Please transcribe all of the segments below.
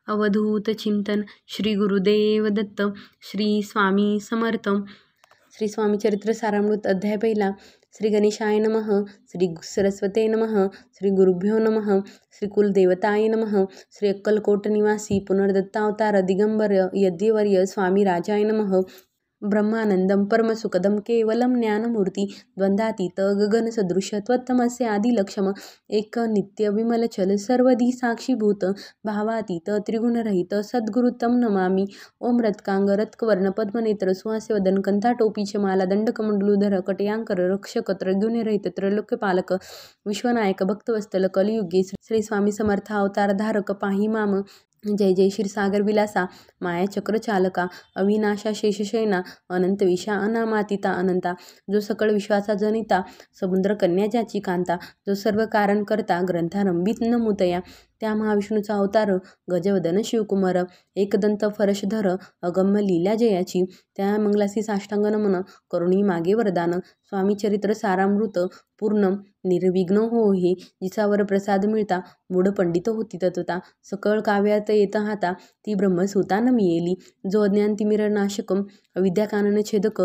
अवधूत चिंतन श्री गुरुदेव दत्त श्री स्वामी समर्थ. श्री स्वामी चरित्र सारामृत अध्याय पहिला. श्री गणेशाय नमः. श्री सरस्वते नमः. श्री गुरुभ्यो नमः. श्री कुलदेवताय नमः. श्री अक्कलकोट निवासी पुनर्दत्तावतार दिगंबर यज्ञवर्य स्वामी राजाय नमः. ब्रह्मानंदम परमसुखदम केवलम ज्ञानमूर्ती द्वंद्वातीत गगन सदृश त्वत्तमस्य आदिलक्षम एक नित्य विमलचल सर्वधी साक्षीभूत भावातीत त्रिगुणरहित सद्गुरुतम नमामि. ओम रत्कांग रत्कवर्ण पद्मनेत्र सुहास्य वदन कंठाटोपीचे माला दंडकमंडलूधर कटयांकर रक्षक त्रैगुण्यरहित त्रैलोक्यपालक विश्वनायक भक्तवत्सल कलियुगे श्री स्वामी समर्थ अवतार धारक पाही माम. जय जय क्षीरसागर विलासा माया चक्र चालका अविनाशा शेषशयना अनंत विशा अनामातीता अनंता जो सकळ विश्वाचा जनिता समुद्र कन्या ज्याची कांता जो सर्व कारण करता ग्रंथारंभित नमुतया त्या महाविष्णूचा अवतार गजवदन शिवकुमार एकदंत फरशधर अगम्य लीला जयाची त्या मंगलासी साष्टांग नमन करुणी मागे वरदान. स्वामी चरित्र सारामृत पूर्ण निर्विघ्न हो हे जिचा वर प्रसाद मिळता मूढ पंडित होती तत्वता सकळ काव्यात येत हाता ती ब्रह्मसूता न मिळेली. जो अज्ञान तिमिरनाशक अविद्या कानन छेदक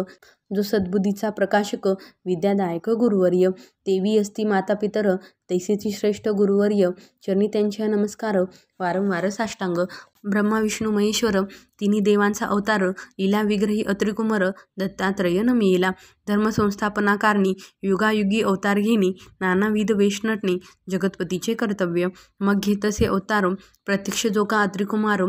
जो सद्बुद्धीचा प्रकाशक विद्यादायक गुरुवर्य देवी असती माता पितर तैसेची श्रेष्ठ गुरुवर्य चरणी त्यांच्या नमस्कार वारंवार साष्टांग. ब्रह्मा विष्णू महेश्वर तिन्ही देवांचा अवतार लीला विग्रही अत्रिकुमार दत्तात्रय न मिळेला. धर्मसंस्थापनाकारणी युगायुगी अवतार घेणे नानाविध वेश नटणे जगतपतीचे कर्तव्य. मग घेतसे अवतार प्रत्यक्ष जो का अत्रिकुमार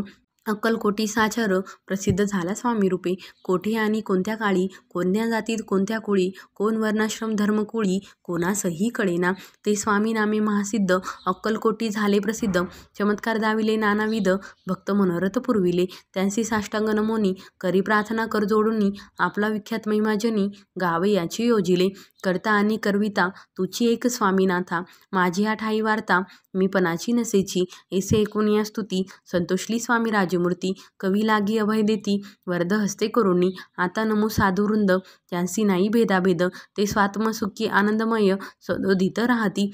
अक्कलकोटी साचार प्रसिद्ध झाला स्वामी रूपे. कोठे आणि कोणत्या काळी कोणत्या जातीत कोणत्या कुळी कोण वर्णाश्रम धर्मकुळी कोणासही कळेना ते स्वामी नामे महासिद्ध अक्कलकोटी झाले प्रसिद्ध. चमत्कार दाविले नानाविध भक्त मनोरथ पुरविले त्यांची साष्टांग नमोनी करी प्रार्थना कर जोडूनी आपला विख्यात महिमाजनी गावे याची योजिले. करता आणि करविता तुची एक स्वामीनाथा माझी हा ठाई वार्ता मी पणाची नसेची ऐसे ऐकून या स्तुती संतोषली स्वामी राजमूर्ती. कवी लागी अभय देती वरद हस्ते करुणी आता नमो साधुवृंद त्यांसी नाही भेदाभेद ते स्वात्मसुखी आनंदमय सदोदित राहती.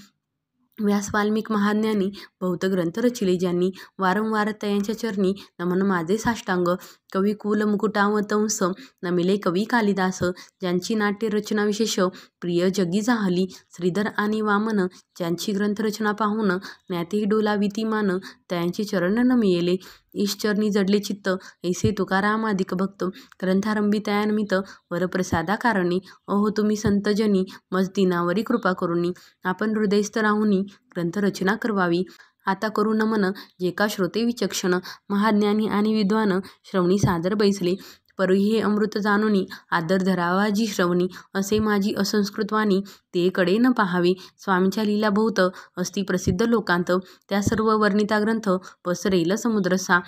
व्यास वाल्मिक महाज्ञानी बहुत ग्रंथ रचिले ज्यांनी वारंवार तयांच्या चरणी नमन माझे साष्टांग. कवी कुल मुकुटावतंस नमिले कवी कालिदास ज्यांची नाट्य रचना विशेष प्रिय जगी जाहली. श्रीधर आणि वामन ज्यांची ग्रंथरचना पाहून ज्ञाती डोलाविती मान त्यांचे चरण न मिळेले. ईशचरणी जडले चित्त ऐसे तुकारामादिक भक्त ग्रंथारंभी तयानिमित्त वरप्रसादा कारणी. अहो तुम्ही संतजनी मज दिनावरी कृपा करुणी आपण हृदयस्थ राहुनी ग्रंथरचना करवावी. आता करू नमन जे का श्रोते विचक्षण महाज्ञानी आणि विद्वान श्रवणी सादर बैसले. परी हे अमृत जाणुनी आदर धरावा जी श्रवणी असे माझी असंस्कृत वाणी ते कडे न पाहावे. स्वामींच्या लीला बहुत असती प्रसिद्ध लोकांत त्या सर्व वर्णिता ग्रंथ पसरेल समुद्रसा.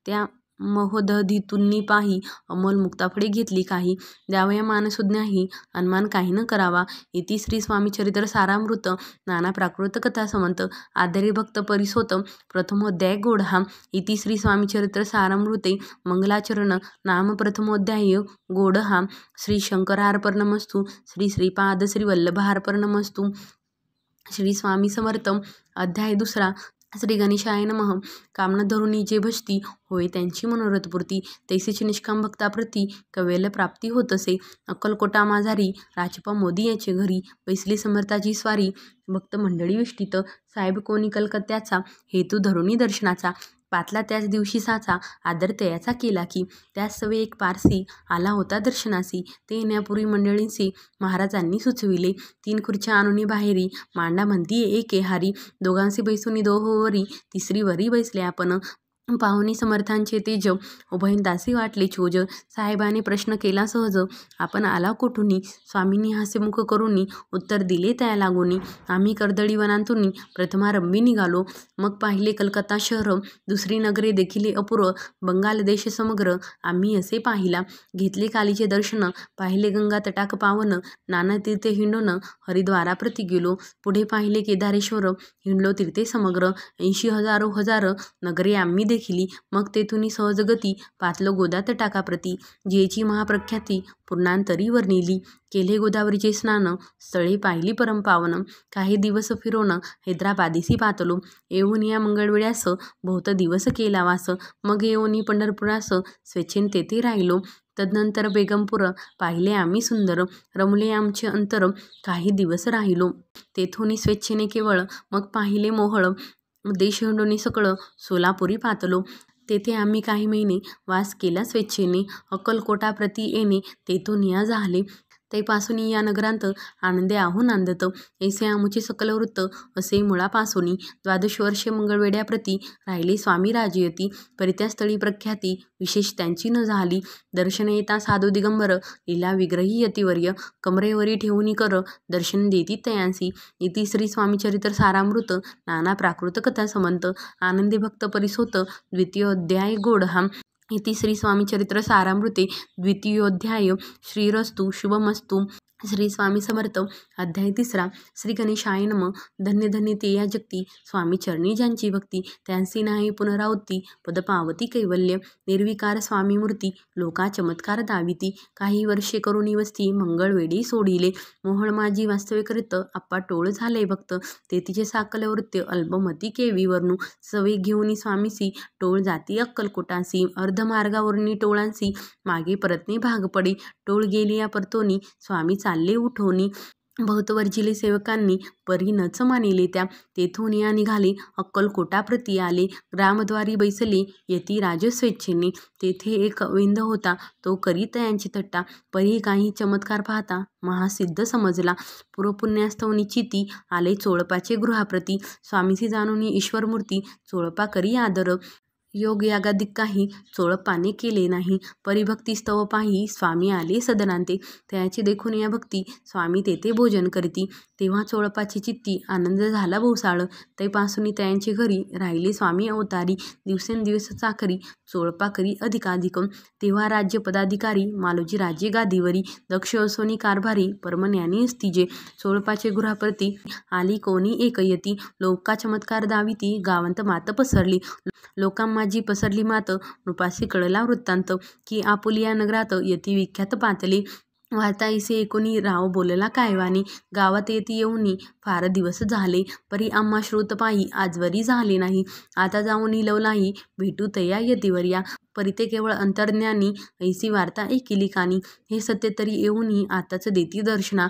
त्या महोदधीतूंनी पाही अमोल मुक्ताफळे घेतली काही द्यावया मानसुज्ञाही अनुमान काही न करावा. इति श्री स्वामी चरित्र सारामृत नाना प्राकृत कथा समंत आदरे भक्त परिसोत प्रथमोध्याय गोढा. इति श्री स्वामी चरित्र सारामृते मंगलाचरण नाम प्रथमोध्याय गोढहा. श्री शंकरार्पणमस्तु. श्री श्रीपाद श्री वल्लभार्पणमस्तु. श्री स्वामी समर्थ. अध्याय दुसरा. श्री गणेशाय नमः. कामना धरुणी जे भजती होय त्यांची मनोरथपूर्ती तैसेच निष्काम भक्ताप्रती कवेल प्राप्ती होत असे. अक्कलकोटा माझारी राजपा मोदी याचे घरी बैसली समर्थाची स्वारी भक्त मंडळी विष्टित साहेब कोणी कलकत्त्याचा हेतू धरुणी दर्शनाचा. पातला त्याच दिवशी साचा आदर तयाचा केला की त्याच सवे एक पारसी आला होता दर्शनासी. ते येण्यापूर्वी मंडळींशी महाराजांनी सुचविले 3 खुर्च्या आणूनी बाहेरी मांडा म्हणती एके हारी. दोघांशी बैसूनी दोहोवरी तिसरी वरी बैसले आपण. पाहुणी समर्थांचे तेज उभयंतासी वाटले चोज. साहेबाने प्रश्न केला सहज आपण आला कोठुनी. स्वामींनी हास्यमुख करुनी उत्तर दिले त्या लागोनी. आम्ही कर्दळी वनांतून प्रथमारंभी निघालो. मग पाहिले कलकत्ता शहर दुसरी नगरे देखिले अपूर्व बंगाल देश समग्र आम्ही असे पाहिला. घेतले कालीचे दर्शन पाहिले गंगा तटाक पावन नाना तीर्थे हिंडून हरिद्वाराप्रती गेलो. पुढे पाहिले केदारेश्वर हिंडलो तीर्थे समग्र 80 हजारो हजार नगरे आम्ही देखिली. मग तेथुनी सहज गती पातलो गोदात टाकाप्रती, जेची महाप्रख्याती पूर्णांतरी वर्णिली. केले गोदावरीचे स्नान, स्थळे पाहिली परमपावन. काही दिवस फिरोन हैदराबादिसी पातलो. येऊन या मंगळवेळ्यास बहुत दिवस केला वास. मग येऊन पंढरपुरास स्वेच्छेन तेथे राहिलो. तदनंतर बेगमपूर पाहिले आम्ही सुंदर. रमले आमचे अंतर, काही दिवस राहिलो. तेथुनी स्वेच्छेने केवळ मग पाहिले मोहळ. देश हिंडोनी सकळ सोलापुरी पातलो. तेथे आम्ही काही महिने वास केला स्वेच्छेने. अक्कलकोटाप्रती येणे तेथून या झाले. तैपासून या नगरांत आनंदे आहो नांदत. ऐसे आमुचे सकल वृत्त असे मुळापासोनी. 12 वर्षे मंगळवेढ्याप्रती राहिले स्वामी राजयती. परित्या स्थळी प्रख्याती विशेष त्यांची न झाली. दर्शन येता साधू दिगंबर लीला विग्रही यतिवर्य. कमरेवरी ठेवून कर दर्शन देती तयांसी. इति श्री स्वामीचरित्र सारामृत नाना प्राकृत कथा समंत. आनंदी भक्त परिसोत द्वितीयोध्याय गोडहा. इति श्री स्वामीचरित्र सारामृते द्वितीयोध्याय. श्रीरस्तु शुभमस्तु. श्री स्वामी समर्थ. अध्याय 3. श्री गणेशाय नमः. धन्य धन्य ते या जगती, स्वामी चरणी ज्यांची भक्ती. त्यांसी नाही पुनरावृत्ती, पद पावती कैवल्य. निर्विकार स्वामी मूर्ती, लोका चमत्कार दाविती. काही वर्षे करुणी वस्ती, मंगळवेढी सोडिले. मोहळ माझी वास्तव्यकृत, आप्पा टोळ झाले भक्त. तेथीचे साकल वृत्य, अल्पमती केवी वर्णू. सवे घेऊनी स्वामीसी, टोळ जाती अक्कलकोटासी. अर्धमार्गावरुनी टोळांसी, मागे परतणे भाग पडे. टोळ गेली या परतोनी, स्वामी चालले उठोनी. बहुत वर्जिले सेवकांनी, परी नच मानिले त्या. तेथून या निघाले, अक्कलकोटाप्रती आले. ग्रामद्वारी बैसले, यती राज स्वेच्छेने. तेथे एक विंद होता, तो करी तयांची थट्टा. परी काही चमत्कार पाहता, महासिद्ध समजला. पूर्वपुण्यास्तव निश्चिती, आले चोळपाचे गृहाप्रती. स्वामीसी जाणून ईश्वरमूर्ती, चोळपा करी आदर. योग यागादिक काही चोळपाने केले नाही. परिभक्ती स्तव पाही, स्वामी आले सदनांते. त्याची देखून या भक्ती, स्वामी तेथे भोजन करीती. तेव्हा चोळपाची चित्ती, आनंद झाला बहुसाळ. तैपासून त्यांचे घरी राहिले स्वामी अवतारी. दिवसेंदिवस चाकरी, चोळपा करी अधिकाधिक. तेव्हा राज्य पदाधिकारी, मालोजी राजे गादीवरी. दक्ष असोनी कारभारी, परमज्ञानी असतीजे. चोळपाचे गृहाप्रती आली कोणी एक यती. लोका चमत्कार दाविती, गावांत मात पसरली. लोकां माझी पसरली मात, नृपासी कळला वृत्तांत. की आपुलिया नगरात यती विख्यात पातले. वार्ता ऐसे ऐकुनी राव बोलला कायवानी. गावात येती येऊनी फार दिवस झाले. परी आम्हा श्रुत पायी आजवरी झाले नाही. आता जाऊन लवलाही, भेटू तया यतिवर्या. परी ते केवळ अंतर्ज्ञानी, ऐसी वार्ता ऐकिली कानी. हे सत्य तरी येऊनी आताच देती दर्शना.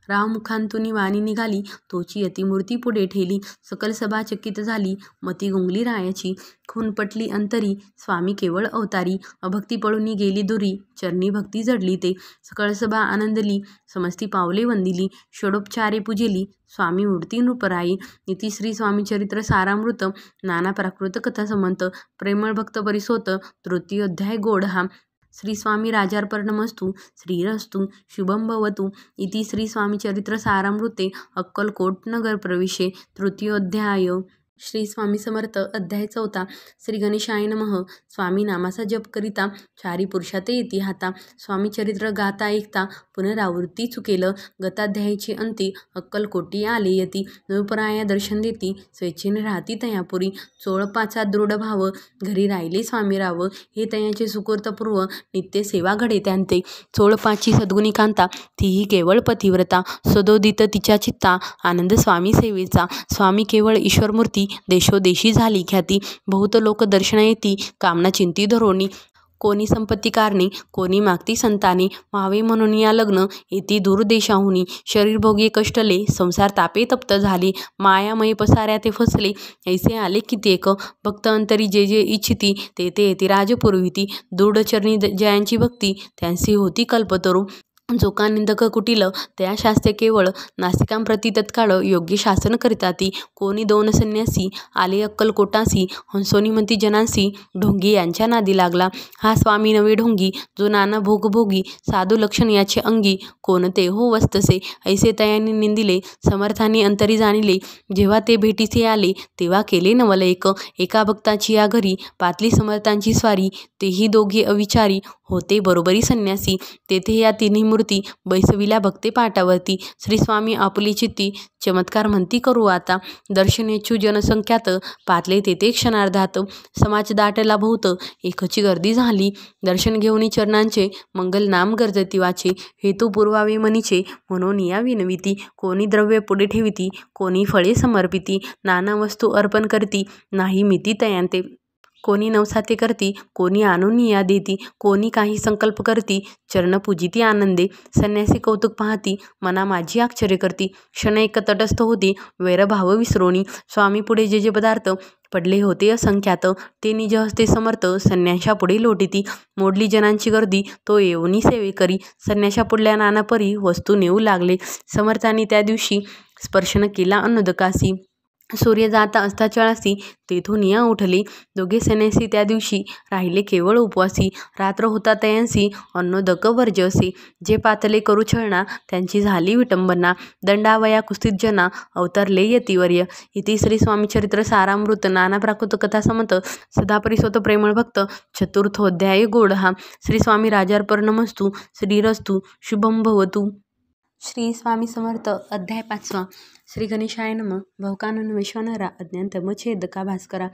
राव मुखांतून वाणी निघाली, तोची यतिमूर्ती पुढे ठेली. सकल सभा चकित झाली, मती गुंगली रायाची. खून पटली अंतरी, स्वामी केवळ अवतारी. अभक्ती पळून गेली दुरी, चरणी भक्ती जडली ते. सकळ सभा आनंदली, समस्ती पावले वंदिली. षोडोपचारे पूजिली, स्वामी मूर्ती नृपराई. इति श्री स्वामीचरित्र सारामृत नाना प्राकृत कथा समंत. प्रेमळ भक्त परिसोत तृतीयोध्याय गोडहा. श्री स्वामी राजार्पणमस्तु. श्रीरस्तु शुभम भवतु. इति श्री स्वामीचरित्र सारामृते अक्कलकोट नगर प्रविशे तृतीयोध्याय. श्री स्वामी समर्थ. अध्याय 4. श्री गणेशाय नमः. स्वामी नामाचा जप करिता, चारी पुरुषात येती हाता. स्वामी चरित्र गाता ऐकता, पुनरावृत्ती चुकेल. गताध्यायीचे अंती, अक्कलकोटी आले यती. नृपराया दर्शन देती, स्वेच्छेने राहती तयापुरी. चोळपाचा दृढ भाव, घरी राहिले स्वामीराव. हे तयाचे सुकृतपूर्व, नित्य सेवा घडे त्यांते. चोळपाची सद्गुणी कांता, तीही केवळ पतिव्रता. सदोदित तिच्या चित्ता, आनंद स्वामी सेवेचा. स्वामी केवळ ईश्वरमूर्ती, देशोदेशी झाली ख्याती. बहुत लोक दर्शना येती, कामना चिंती धरोनी. कोणी संपत्ती कारणे, कोणी मागती संताने. व्हावे म्हणून या लग्न, येती दूर देशाहुनी. शरीर भोगे कष्टले, संसार तापे तप्त झाले. मायामय पसाऱ्या ते फसले, ऐसे आले कित्येक. भक्त अंतरी जे जे इच्छिती, ते ते येती राजपुरविती. दृढचरणी जयांची भक्ती, त्यांसी होती कल्पतरू. जो का निंदक कुटील, त्या शास्त्रे केवळ. नास्तिकांप्रती तत्काळ योग्य शासन करिताती. कोणी 2 संन्यासी आले अक्कलकोटासी. हंसोनी जनांसी, ढोंगी यांच्या नादी लागला. हा स्वामी नवे ढोंगी, जो नाना भोग भोगी. साधू लक्षण याचे अंगी, कोणते हो वस्तसे. ऐसे तयांनी निंदिले, समर्थांनी अंतरी जाणिले. जेव्हा ते भेटीसे आले, तेव्हा केले नवलेक. एका भक्ताची या घरी, पातली समर्थांची स्वारी. तेही दोघे अविचारी, होते बरोबरी संन्यासी. तेथे या तिन्ही दिव्यमूर्ती बैसविल्या भक्ते पाटावरती. श्री स्वामी आपुली चित्ती चमत्कार म्हणती करू आता. दर्शनेच्छू जनसंख्यात पातले तेथे क्षणार्धात. समाज दाटला बहुत एकची गर्दी झाली. दर्शन घेऊनी चरणांचे मंगल नाम गरजती वाचे. हेतू पुरवावे मनीचे म्हणून या विनविती. कोणी द्रव्य पुढे ठेविती, कोणी फळे समर्पिती. नाना वस्तू अर्पण करती, नाही मिती तयांते. कोणी नवसाते करती, कोणी आणून या देती. कोणी काही संकल्प करती, चरण पूजिती आनंदे. संन्यासी कौतुक पाहती, मना माझी आश्चर्य करती. क्षणैक तटस्थ होती, वैरभाव विसरोणी. स्वामी पुढे जे जे पदार्थ पडले होते असंख्यात, ते निज हस्ते समर्थ संन्याशा पुढे लोटिती. मोडली जनांची गर्दी, तो येऊनी सेवे करी. संन्याशा पुढल्या नाना परी वस्तू नेऊ लागले. समर्थांनी त्या दिवशी स्पर्शन केला अन्नोदकासी. सूर्य जाता अस्ताचळासी, तेथून या उठले. दोघे संन्यासी त्या दिवशी राहिले केवळ उपवासी. रात्र होता तयांसी, अन्नोदक वर्ज असे. जे पातले करू छळणा, त्यांची झाली विटंबना. दंडावया कुस्तीत जना, अवतरले यतिवर्य. इति श्री स्वामी चरित्र सारामृत नाना प्राकृत कथा समंत सदा परिसोत प्रेमळ भक्त चतुर्थोध्याय गोडहा. श्री स्वामी राजार्पणमस्तु. श्रीरस्तु शुभं भवतु. श्री स्वामी समर्थ. अध्याय 5. श्री गणेशाय नमः. भवकानन वैश्वानरा अज्ञानतमच्छेदका भास्करा.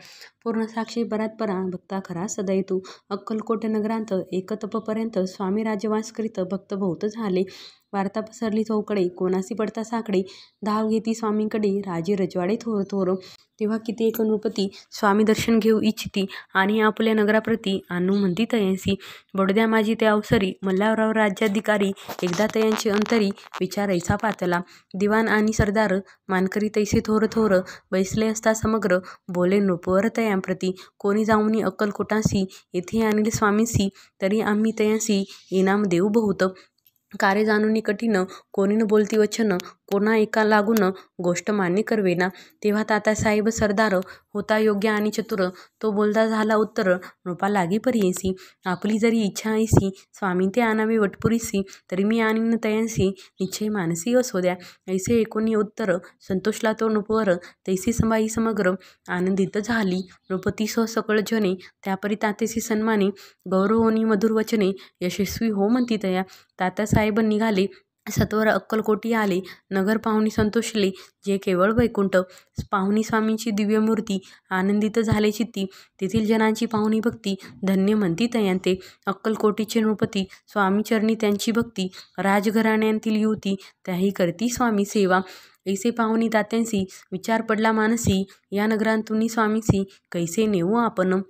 पूर्ण साक्षी परात्परा भक्ता खरा सदैतू. अक्कलकोट नगरांत एक तपपर्यंत स्वामी राज्यवास करीत भक्त बहुत झाले. वार्ता पसरली चौकडे, कोणासी पडता साकडे. धाव घेती स्वामींकडे राजे रजवाडे थोर थोर. तेव्हा किती एक नृपती स्वामी दर्शन घेऊ इच्छिती, आणि आपल्या नगराप्रती आणू म्हणती तयांसी. बडोद्या माझी ते अवसरी, मल्हारराव राज्याधिकारी. एकदा तयांची अंतरी विचारायचा पातला. दिवाण आणि सरदार मानकरी तैसे थोर थोर. बैसले असता समग्र, बोले नृपवर तयांप्रती. कोणी जाऊनी अक्कलकोटासी, येथे आणील स्वामींसी. तरी आम्ही तयांसी इनाम देऊ बहुत. कार्य जाणूनी कठीण, कोणी न बोलती वचन. कोणा एका लागून गोष्ट मान्य करवेना. तेव्हा तात्यासाहेब सरदार होता योग्य आणि चतुर. तो बोलता झाला उत्तर, नृपा लागी परियेसी. आपली जरी इच्छा ऐसी, स्वामी ते आणावे वटपुरीसी. तरी मी आणीन तयांसी, निश्चय मानसी असो द्या. ऐसे एकोणी उत्तर संतोषला तो नृपवर. तैसी संभाई समग्र आनंदित झाली. नृपती सह सकळ जने, त्यापरी तातेसी सन्माने. गौरवोनी मधुर वचने, यशस्वी हो म्हणती तया. तात्यासाहेब निघाले, सत्वर अक्कलकोटी आले. नगर पाहुणी संतोषले, जे केवळ वैकुंठ. पाहुणी स्वामींची दिव्यमूर्ती, आनंदित झाले चित्ती. तेथील जनांची पाहुणी भक्ती, धन्य म्हणती तयांते. अक्कलकोटीचे नृपती, स्वामी चरणी त्यांची भक्ती. राजघराण्यांतील युवती, त्याही करती स्वामी सेवा. ऐसे पाहुणी तात्यांसी, विचार पडला मानसी. या नगरांतुनी स्वामींसी, कैसे नेऊ आपण.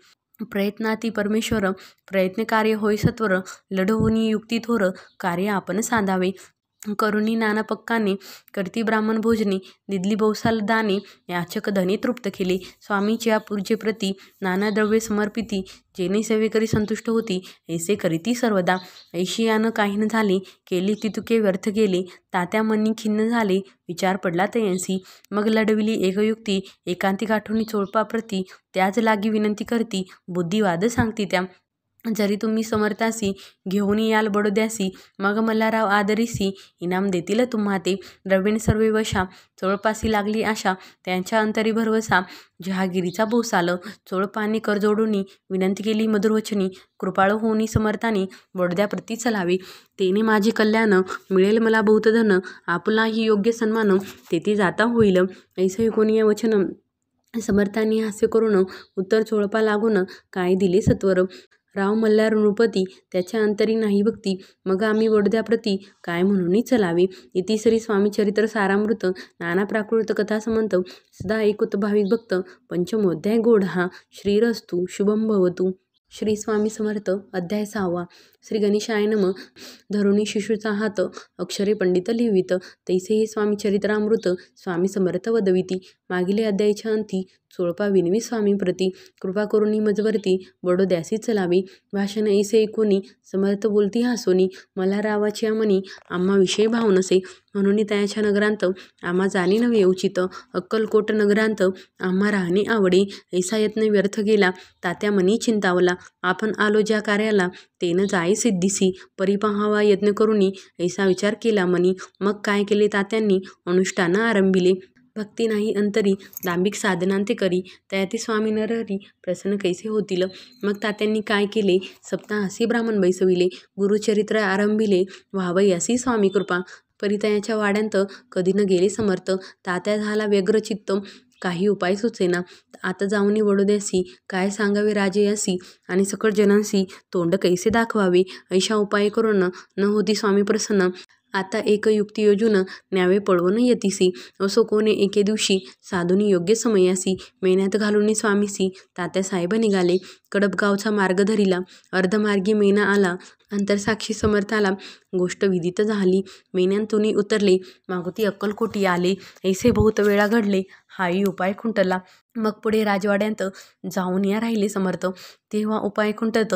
प्रयत्नाती परमेश्वर, प्रयत्न कार्य होय सत्वर. लढवूनी युक्ती थोर, कार्य आपण साधावे. करुणी नाना पक्काने, करती ब्राह्मण भोजने. दिदली बहुसाल दाने, याचक धने तृप्त केले. स्वामीच्या पूजेप्रती नाना द्रव्ये समर्पिती. जेणे सेवेकरी संतुष्ट होती, ऐसे करीती सर्वदा. ऐशियानं काही न झाले, केली तितुके व्यर्थ गेले. तात्या मनी खिन्न झाले, विचार पडला तयांसी. मग लढविली एक युक्ती, एकांतिक आठवणी चोळपाप्रती. त्याच लागी विनंती करती, बुद्धिवाद सांगती त्या. जरी तुम्ही समर्थासी, घेऊन याल बडोद्यासी. मग मल्हारराव आदरीसी, इनाम देतील तुम्हा ते. द्रव्येन सर्वे वशा, चोळपासी लागली आशा. त्यांच्या अंतरी भरवसा, जहागिरीचा भोसाल. चोळपाने कर जोडूनी, विनंती केली मधुरवचनी. कृपाळ होऊनी समर्थाने, बडोद्याप्रती चलावे. तेने माझे कल्याण, मिळेल मला बहुत धन. आपलाही योग्य सन्मान, तेथे जाता होईल. ऐसे कोणी वचन, समर्थांनी हास्य करून. उत्तर चोळपा लागून, काय दिले सत्वर. राव मल्हार नृपती, त्याच्या अंतरी नाही भक्ती. मग आम्ही बडोद्याप्रती, काय म्हणून चलावे. इति श्री स्वामी चरित्र सारामृत नाना प्राकृत कथा समंत सदा ऐकुत भाविक भक्त पंचमोध्याय गोडहा. श्रीरस्तु शुभं भवतु. श्री स्वामी समर्थ. अध्याय 6. श्री गणेशाय नमः. धरुणी शिशूचा हात, अक्षरे पंडित लिहिवित. तैसे हे स्वामी चरित्रामृत स्वामी समर्थ वदविती. मागिले अध्यायच्या अंती, चोळपा विनवी स्वामींप्रती. कृपा करुणी मजवरती, बडोद्यासी चलावे. भाषण ऐसे ऐकुनी, समर्थ बोलती हासोनी. मल्हाररावाच्या मनी, आम्हा विषय भाव नसे. म्हणून त्याच्या नगरांत, आम्हा जाणे नव्हे उचित. अक्कलकोट नगरांत, आम्हा राहणे आवडे. ऐसा यत्न व्यर्थ गेला, तात्या मनी चिंतावला. आपण आलो ज्या कार्याला, तेन जाय सिद्धीसी. परी पाहावा यत्न करुनी, ऐसा विचार केला मनी. मग काय केले तात्यांनी, अनुष्ठान आरंभिले. भक्ती नाही अंतरी दांभिक साधनांते करी, तयाती स्वामी नरहरी प्रसन्न कैसे होतील. मग तात्यांनी काय केले, सप्ताहासी ब्राह्मण बैसविले, गुरुचरित्र आरंभिले, व्हावयासी स्वामी कृपा. परितयाच्या वाड्यांत कधी न गेले समर्थ, तात्या झाला व्यग्रचित्त, काही उपाय सुचेना. आता जाऊनी वडोद्यासी, काय सांगावे राजेयासी, आणि सकळ जनांसी तोंड कैसे दाखवावे. ऐशा उपाय करून न होती स्वामी प्रसन्न. आता एक युक्ती योजून न्यावे पळवून यतीसी. असो कोणे एके दिवशी साधुनी योग्य समयासी, मेन्यात घालून स्वामीसी तात्यासाहेब निघाले. कडपगावचा मार्ग धरिला, अर्धमार्गी मेना आला, अंतरसाक्षी समर्थाला गोष्ट विदित झाली. मेन्यांतुनी उतरले, मागोती अक्कलकोटी आले. ऐसे बहुत वेळा घडले, हाही उपाय खुंटला. मग पुढे राजवाड्यात जाऊन या राहिले समर्थ. तेव्हा उपाय खुंटत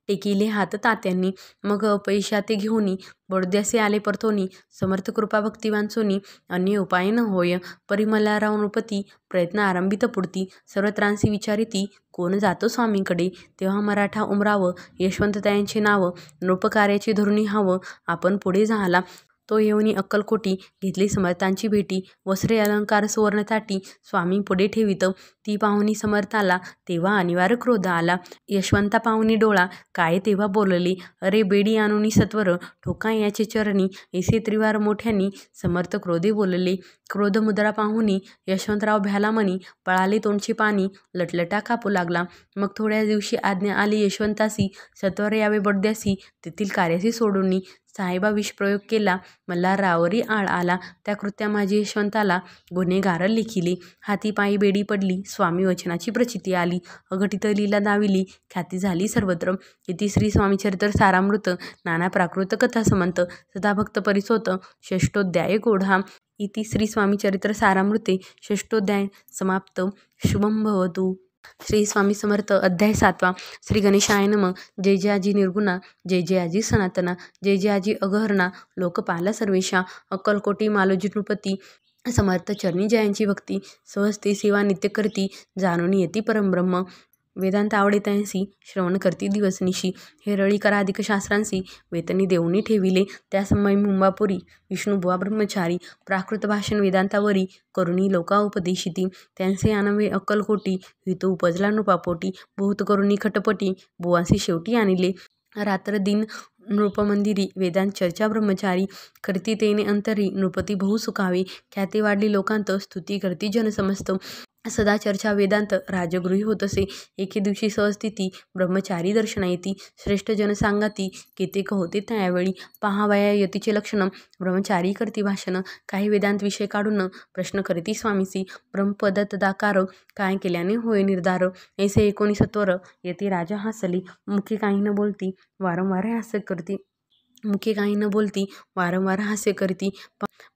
टेकिले हात तात्यांनी. मग पैशाते घेऊनी बडोद्यासे आले परतोनी. समर्थ कृपा भक्तिवांचोनी, अन्य उपाय न होय. परिमलाराव नृपती प्रयत्न आरंभित पुढती. सर्वत्रांसी विचारिती, कोण जातो स्वामींकडे. तेव्हा मराठा उमराव यशवंततायांचे नाव, नृपकार्याची धरुणी हावं. आपण पुढे झाला. तो येऊनी अक्कलकोटी, घेतली समर्थांची भेटी. वस्त्रे अलंकार सुवर्ण ताटी स्वामी पुढे ठेवित. ती पाहुणी समर्थाला तेव्हा अनिवार्य क्रोध आला. यशवंता पाहुणी डोळा, काय तेव्हा बोलले. अरे बेडी आणुनी सत्वर, ठोका याचे चरणी. ऐसे त्रिवार मोठ्यांनी समर्थ क्रोधे बोलले. क्रोध मुद्रा पाहुणी यशवंतराव भ्याला मनी, पळाले तोंडचे पाणी, लटलटा कापू लागला. मग थोड्या दिवशी आज्ञा आली यशवंतासी, सत्वर यावे बडोद्यासी, तेथील कार्यासी सोडूनी. साहेबा विषप्रयोग केला, मल्हाररावरी आळ आला. त्या कृत्या माझी यशवंताला गुन्हेगार लिखिले. हाती पायी बेडी पडली, स्वामी वचनाची प्रचिती आली. अघटित लीला दाविली, ख्याती झाली सर्वत्र. इति श्री स्वामीचरित्र सारामृत नाना प्राकृत कथा समंत सदाभक्त परिसोत षष्ठोध्याय गोढा. इति श्री स्वामीचरित्र सारामृते षष्ठोध्याय समाप्त. शुभं भवतु. श्री स्वामी समर्थ. अध्याय 7. श्री गणेशाय नमः. जय जय आजी निर्गुणा, जय जय आजी सनातना, जय जय आजी अगहरणा, लोकपाला सर्वेशा. अक्कलकोटी मालोजी नृपती समर्थ चरणी जयांची भक्ती, सहजते सेवा नित्य करती, जाणून येती परमब्रह्म. वेदांत आवडे त्यांसी, श्रवण करती दिवसनिशी. हे रळी कराधिक शास्त्रांसी, वेतनी देऊनी ठेविले. त्या समय मुंबापुरी विष्णुबुवा ब्रह्मचारी, प्राकृत भाषण वेदांतावरी, करुणी लोका उपदेशिती. त्यांचे आनवे अक्कलकोटी, हितो उपजला नृपापोटी. बहुत करुणी खटपटी, बुवांसी शेवटी आणले. रात्र दिन नृपमंदिरी, वेदांत चर्चा ब्रह्मचारी. करती तेने अंतरी, नृपती बहु सुखावे. ख्याती वाढली लोकांत, स्तुती करती जनसमस्त. सदा चर्चा वेदांत, राजगृही होत असे. एके दिवशी सहस्थिती, ब्रह्मचारी दर्शना येती. श्रेष्ठ जन सांगाती, कितेक होते त्यावेळी. पहावया यतीचे लक्षण, ब्रह्मचारी करती भाषण. काही वेदांत विषय काढून प्रश्न करीती स्वामीसी. ब्रह्मपद तदाकार, काय केल्याने होय निर्धार. ऐसे 19 यती राजा हासली. मुखे काही न बोलती, वारंवार हास्य करती. मुखे काही न बोलती, वारंवार हास्य करती.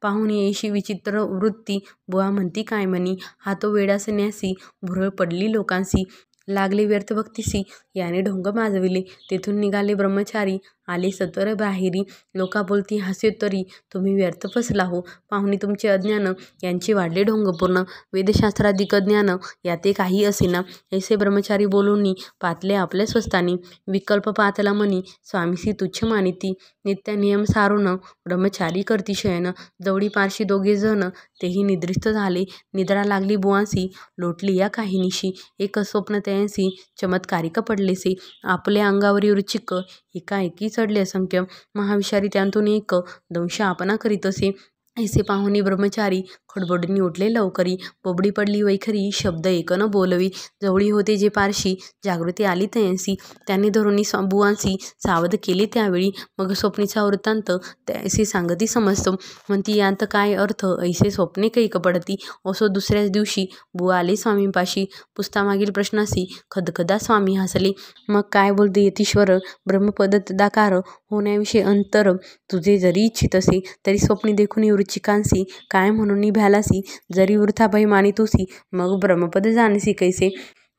पाहुणी ऐशी विचित्र वृत्ती, बुवा म्हणती काय म्हणी. हा तो वेडा संन्यासी, भुरळ पडली लोकांसी. लागले व्यर्थ भक्तीसी, याने ढोंग माजविले. तेथून निघाले ब्रह्मचारी, आले सत्वर बाहेरी. लोका बोलती हास्योत्तरी, तुम्ही व्यर्थ फसला हो. पाहुणी तुमचे अज्ञान, यांचे वाढले ढोंग पूर्ण. वेदशास्त्राधिक ज्ञान, याते काही असेना. ऐसे ब्रह्मचारी बोलूनी पातले आपल्या स्वस्थानी. विकल्प पातला मनी, स्वामीसी तुच्छ मानिती. नित्य नियम सारून ब्रह्मचारी करती शयन. जवळी पारशी 2 जण, तेही निद्रिस्त झाले. निद्रा लागली बुवांसी, लोटली या काहीनिशी. एक स्वप्न त्यांसी चमत्कारिक पडलेसे. आपल्या अंगावरी वृश्चिक, एकाएकी चढले असंख्य. महाविषारी त्यांतून एक दंश आपणा करीत असे. ऐसे पाहुणी ब्रह्मचारी, खडबडून उठले लवकरी. बोबडी पडली वैखरी, शब्द एक न बोलवी. जवळी होते जे पारशी, जागृती आली तयांसी. त्यांनी धरुणी बुवांसी सावध केले त्यावेळी. मग स्वप्नीचा वृत्तांत त्यासी सांगती समस्त. म्हणती यांत काय अर्थ, ऐसे स्वप्ने कैक पडती. असो दुसऱ्याच दिवशी बुवा आले स्वामींपाशी. पुस्तामागील प्रश्नासी खदखदा स्वामी हसले. मग काय बोलते यतीश्वर. ब्रह्मपद तदाकार होण्याविषयी अंतर तुझे जरी इच्छित असे, तरी स्वप्नी देखून वृश्चिकांसी काय म्हणून भ्यालासी. जरी वृथा भय मानितोसी, मग ब्रह्मपद जाणसी कैसे.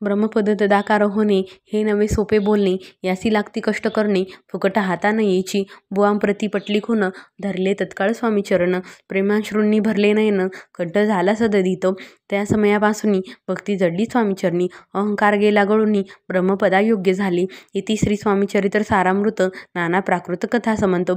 ब्रह्मपद तदाकार होणे, हे नवे सोपे बोलणे. यासी लागती कष्ट करणे, फुकट हाता न यायची. बुवांप्रती पटली खून, धरले तत्काळ स्वामी चरण. प्रेमाश्रूंनी भरले नयन, कंठ झाला सददित. त्या समयापासून भक्ती जडली स्वामीचरणी. अहंकार गेला गळून, ब्रह्मपदा योग्य झाले. इति श्री स्वामीचरित्र सारामृत नाना प्राकृत कथा समंत.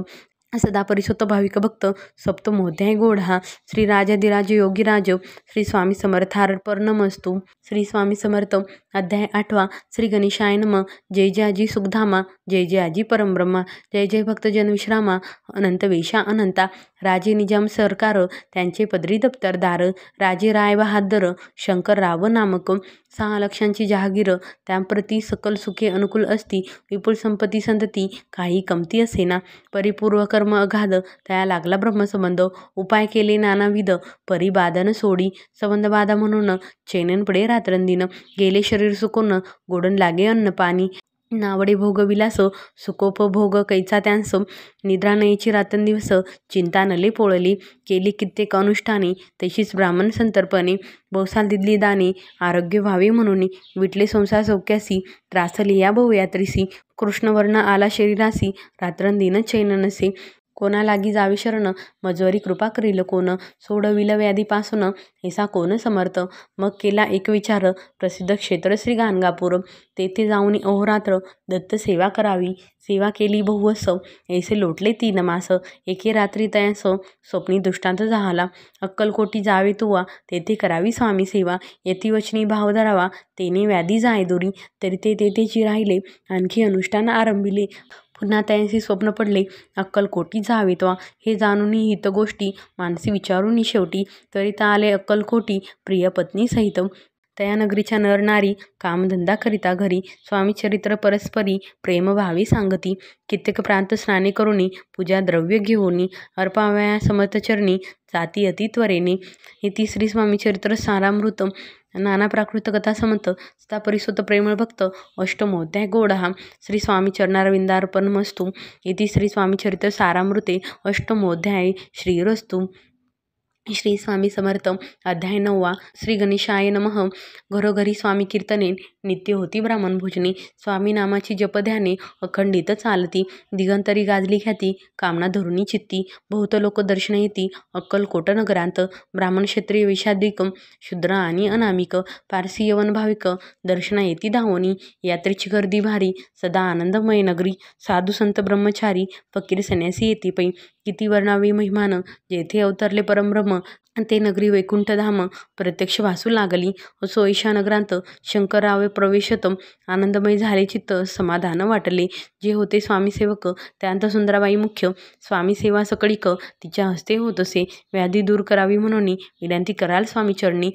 सदा परिसुत भाविक भक्त सप्तमोध्याय गोढा. श्री राजाधिराज योगीराज श्री स्वामी समर्थार्पणमस्तु. श्री स्वामी समर्थ. अध्याय 8. श्री गणेशाय नमः. जय जय आजी सुखधामा, जय जय आजी परमब्रह्मा, जय जय भक्तजन विश्रामा, अनंत वेशा अनंता. राजे निजाम सरकार त्यांचे पदरी दप्तरदार, राजे राय बहादर शंकरराव नामक. 6 लक्षांची जहागीर, त्याप्रती सकल सुखे अनुकूल असती. विपुल संपत्ती संतती, काही कमती असेना. परिपूर्व कर्म अगाध, त्या लागला ब्रह्मसंबंध. उपाय केले नानाविध, परिबाधन सोडी. संबंध बाधा म्हणून चैनन पडे रात्रंदिन. गेले शरीर सुकून, गोडन लागे अन्न पाणी. नावडे भोगविलास, सुखोपभोग कैचा त्यांस. निद्रा नयेची रात्रंदिवस, चिंता नले पोळली. केली कित्येक अनुष्ठाने, तशीच ब्राह्मण संतर्पणे. बहुसाल दिदली दाने, आरोग्य व्हावे म्हणून. विटले संसार सौख्यासी, त्रासले या बहुयात्रीसी. कृष्णवर्ण आला शरीरासी, रात्रंदिन चैन नसे. कोणा लागी जावे शरण, मजवरी कृपा करील कोण. सोडविल व्याधीपासून, ऐसा कोण समर्थ. मग केला एक विचार, प्रसिद्ध क्षेत्र श्री गाणगापूर. तेथे जाऊन अहोरात्र दत्त सेवा करावी. सेवा केली बहुवस, ऐसे लोटले 3 मास. एके रात्री तयांस, स्वप्नी दृष्टांत झाला. अक्कलकोटी जावे तुवा, तेथे करावी स्वामी सेवा. यतिवचनी भाव धरावा, तेने व्याधी जाय दुरी. तरी ते तेथेची राहिले, आणखी अनुष्ठान आरंभिले. पुन्हा त्यांचे स्वप्न पडले, अक्कलकोटी जावे त्वा. हे जाणून हित गोष्टी, मानसी विचारून शेवटी. त्वरित आले अक्कलकोटी, प्रिय पत्नी सहित. तया नगरीच्या नर नारी, कामधंदा करिता घरी. स्वामी चरित्र परस्परी, प्रेम भावी सांगती. कित्येक प्रांत स्नाने करुणी, पूजा द्रव्य घेऊनी. अर्पावया समर्थचरणी, जाती अति त्वरेने. इति श्री स्वामी चरित्र सारामृत. नाना प्राकृत कथा समंत, सदा परिसुत प्रेमळ भक्त. अष्टमोध्याय गोढा. श्री स्वामी चरणारविंदार्पणमस्तु. इति श्री स्वामी चरित्र सारामृते अष्टमोध्याय. श्रीरस्तु. श्री स्वामी समर्थ. अध्याय 9. श्री गणेशाय नमः. घरोघरी स्वामी कीर्तने, नित्य होती ब्राह्मण भोजने. स्वामी नामाची जपध्याने, अखंडित चालती. दिगंतरी गाजली ख्याती, कामना धरुणी चित्ती. बहुत लोक दर्शन येती, अक्कलकोट नगरांत. ब्राह्मण क्षत्रिय वैश्याधिक, शूद्र आणि अनामिक. पारसी यवन भाविक, दर्शना येती धावोनी. यात्रेची गर्दी भारी, सदा आनंदमय नगरी. साधू संत ब्रह्मचारी, फकीर संन्यासी येती पै. किती वर्णावी महिमान, जेथे अवतरले परमब्रह्म. ते नगरी वैकुंठधाम, प्रत्यक्ष भासू लागली. असो ऐशा नगरांत, शंकरराव प्रवेशत. आनंदमय झाले चित्त, समाधान वाटले. जे होते स्वामी सेवक, त्यांत सुंदराबाई मुख्य. स्वामी सेवा सकळीक, तिच्या हस्ते होत असे. व्याधी दूर करावी म्हणून, विनंती कराल स्वामी चरणी.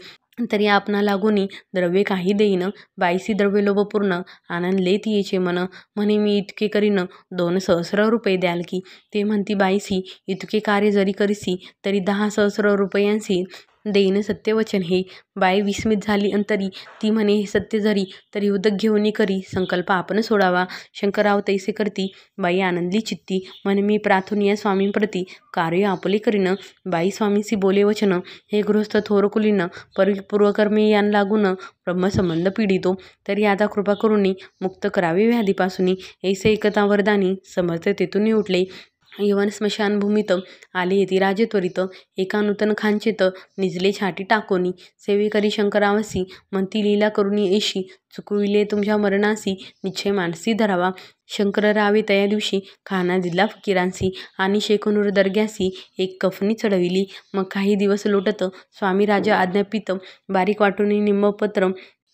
तरी आपणा लागोनी, द्रव्य काही देईन. बाईसी द्रव्य लोभपूर्ण, आनंदले तियेचे मन. म्हणे मी इतके करीन, 2 सहस्र रुपये द्याल की. ते म्हणती बाईसी, इतके कार्य जरी करीसी, तरी 10 सहस्र रुपयांसी देईन सत्यवचन हे. बाई विस्मित झाली अंतरी, ती म्हणे हे सत्य जरी, तरी उदक घेऊन करी संकल्प आपण सोडावा. शंकरराव तैसे करती. बाई आनंदली चित्ती, म्हणे मी प्रार्थून या स्वामींप्रती, कार्य आपले करीन. बाई स्वामींसी बोले वचन, हे गृहस्थ थोर कुलीन. पूर्वकर्मे यान लागून, ब्रह्मसंबंध पीडितो. तरी आता कृपा करुणी, मुक्त करावे व्याधीपासून. ऐसे एकता वरदानी, समर्थ तेथून उठले. यवन स्मशानभूमीत, आले येती राजे त्वरित. एका नूतन खांचेत, निजले छाटी टाकोनी. सेवेकरी शंकरावसी, म्हणती लीला करुणी ऐशी. चुकविले तुमच्या मरणासी, निश्चय मानसी धरावा. शंकररावे तया दिवशी, खाना दिला फकीरांसी. आणि शेखनूर दर्ग्यासी, एक कफनी चढविली. मग काही दिवस लोटत, स्वामी राजा आज्ञापित. बारीक वाटून निंबपत्र